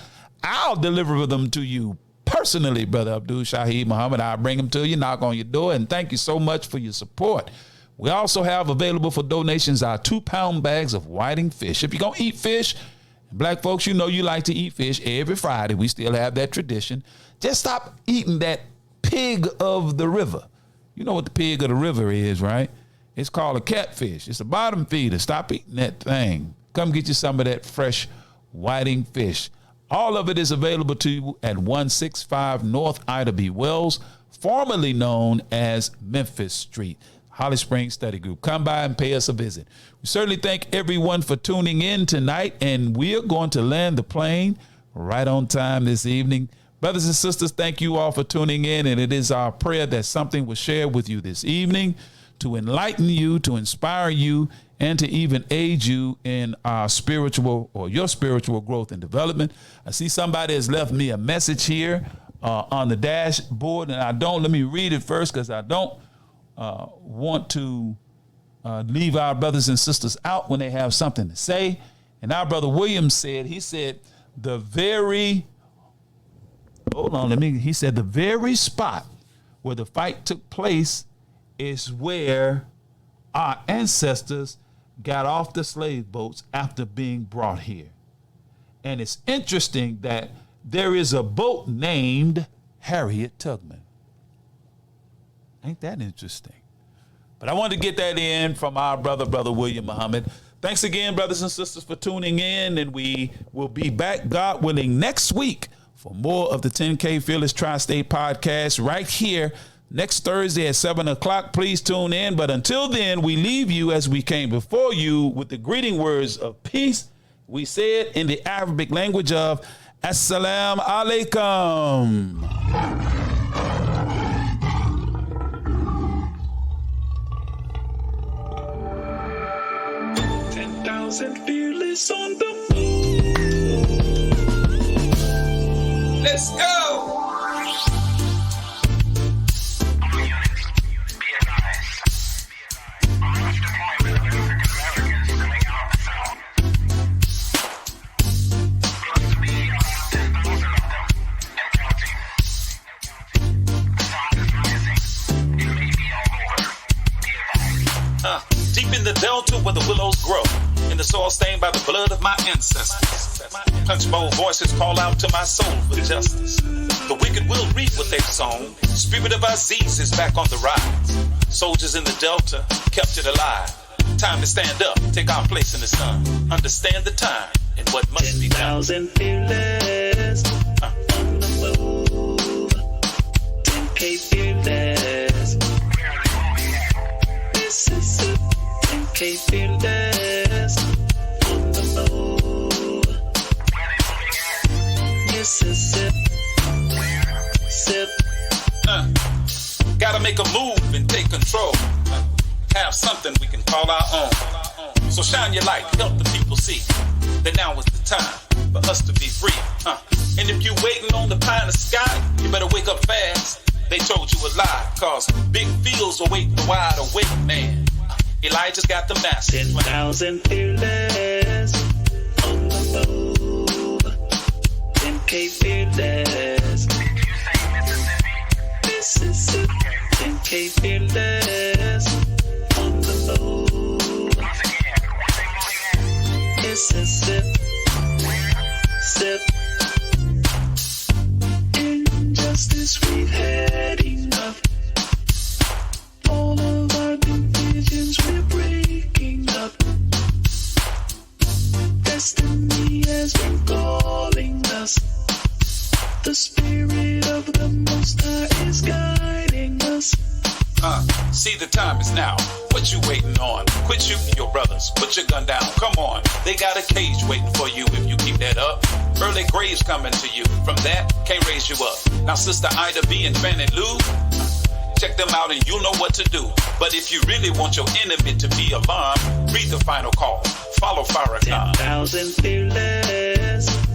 I'll deliver them to you personally, Brother Abdul Shaheed Muhammad. I'll bring them to you, knock on your door, and thank you so much for your support. We also have available for donations our 2-pound bags of whiting fish. If you're going to eat fish, black folks, you know you like to eat fish every Friday. We still have that tradition. Just stop eating that pig of the river. You know what the pig of the river is, right? It's called a catfish. It's a bottom feeder. Stop eating that thing. Come get you some of that fresh whiting fish. All of it is available to you at 165 North Ida B. Wells, formerly known as Memphis Street. Holly Springs Study Group. Come by and pay us a visit. We certainly thank everyone for tuning in tonight, and we are going to land the plane right on time this evening. Brothers and sisters, thank you all for tuning in, and it is our prayer that something was shared with you this evening to enlighten you, to inspire you, and to even aid you in our spiritual or your spiritual growth and development. I see somebody has left me a message here on the dashboard, and let me read it first because I don't want to leave our brothers and sisters out when they have something to say. And our brother William said, the very spot where the fight took place is where our ancestors got off the slave boats after being brought here. And it's interesting that there is a boat named Harriet Tubman. Ain't that interesting? But I wanted to get that in from our brother William Muhammad. Thanks again, brothers and sisters, for tuning in, and we will be back, God willing, next week for more of the 10K Fearless Tri-State Podcast right here next Thursday at 7 o'clock. Please tune in. But until then, we leave you as we came before you with the greeting words of peace. We say it in the Arabic language of Assalamu alaikum. 10,000 fearless on the move. Let's go. Deep in the delta where the willows grow, in the soil stained by the blood of my ancestors. Punch bowl voices call out to my soul for justice. The wicked will reap what they've sown. Spirit of Aziz is back on the rise. Soldiers in the delta kept it alive. Time to stand up, take our place in the sun. Understand the time and what must be done. 10,000 fearless on the move. 10K fearless. This is it. 10K fearless on the move. Mississippi. Sip. Gotta make a move and take control. Have something we can call our own. So shine your light, help the people see that now is the time for us to be free. And if you waiting on the pie in the sky, you better wake up fast. They told you a lie, cause big fields await the wide awake man. Elijah's got the message. 10,000 fearless on the move. 10K fearless. Mississippi. 10K fearless on the move. Mississippi. Sip. Injustice we've had enough. All of our divisions we're breaking up. Destiny has been calling us. The spirit of the Most High is guiding us. See, the time is now. What you waiting on? Quit shooting your brothers. Put your gun down. Come on. They got a cage waiting for you if you keep that up. Early graves coming to you. From that, can't raise you up. Now, Sister Ida B and Fannie Lou, check them out and you'll know what to do. But if you really want your enemy to be alarmed, read the final call. Follow Farrakhan. 10,000 fearless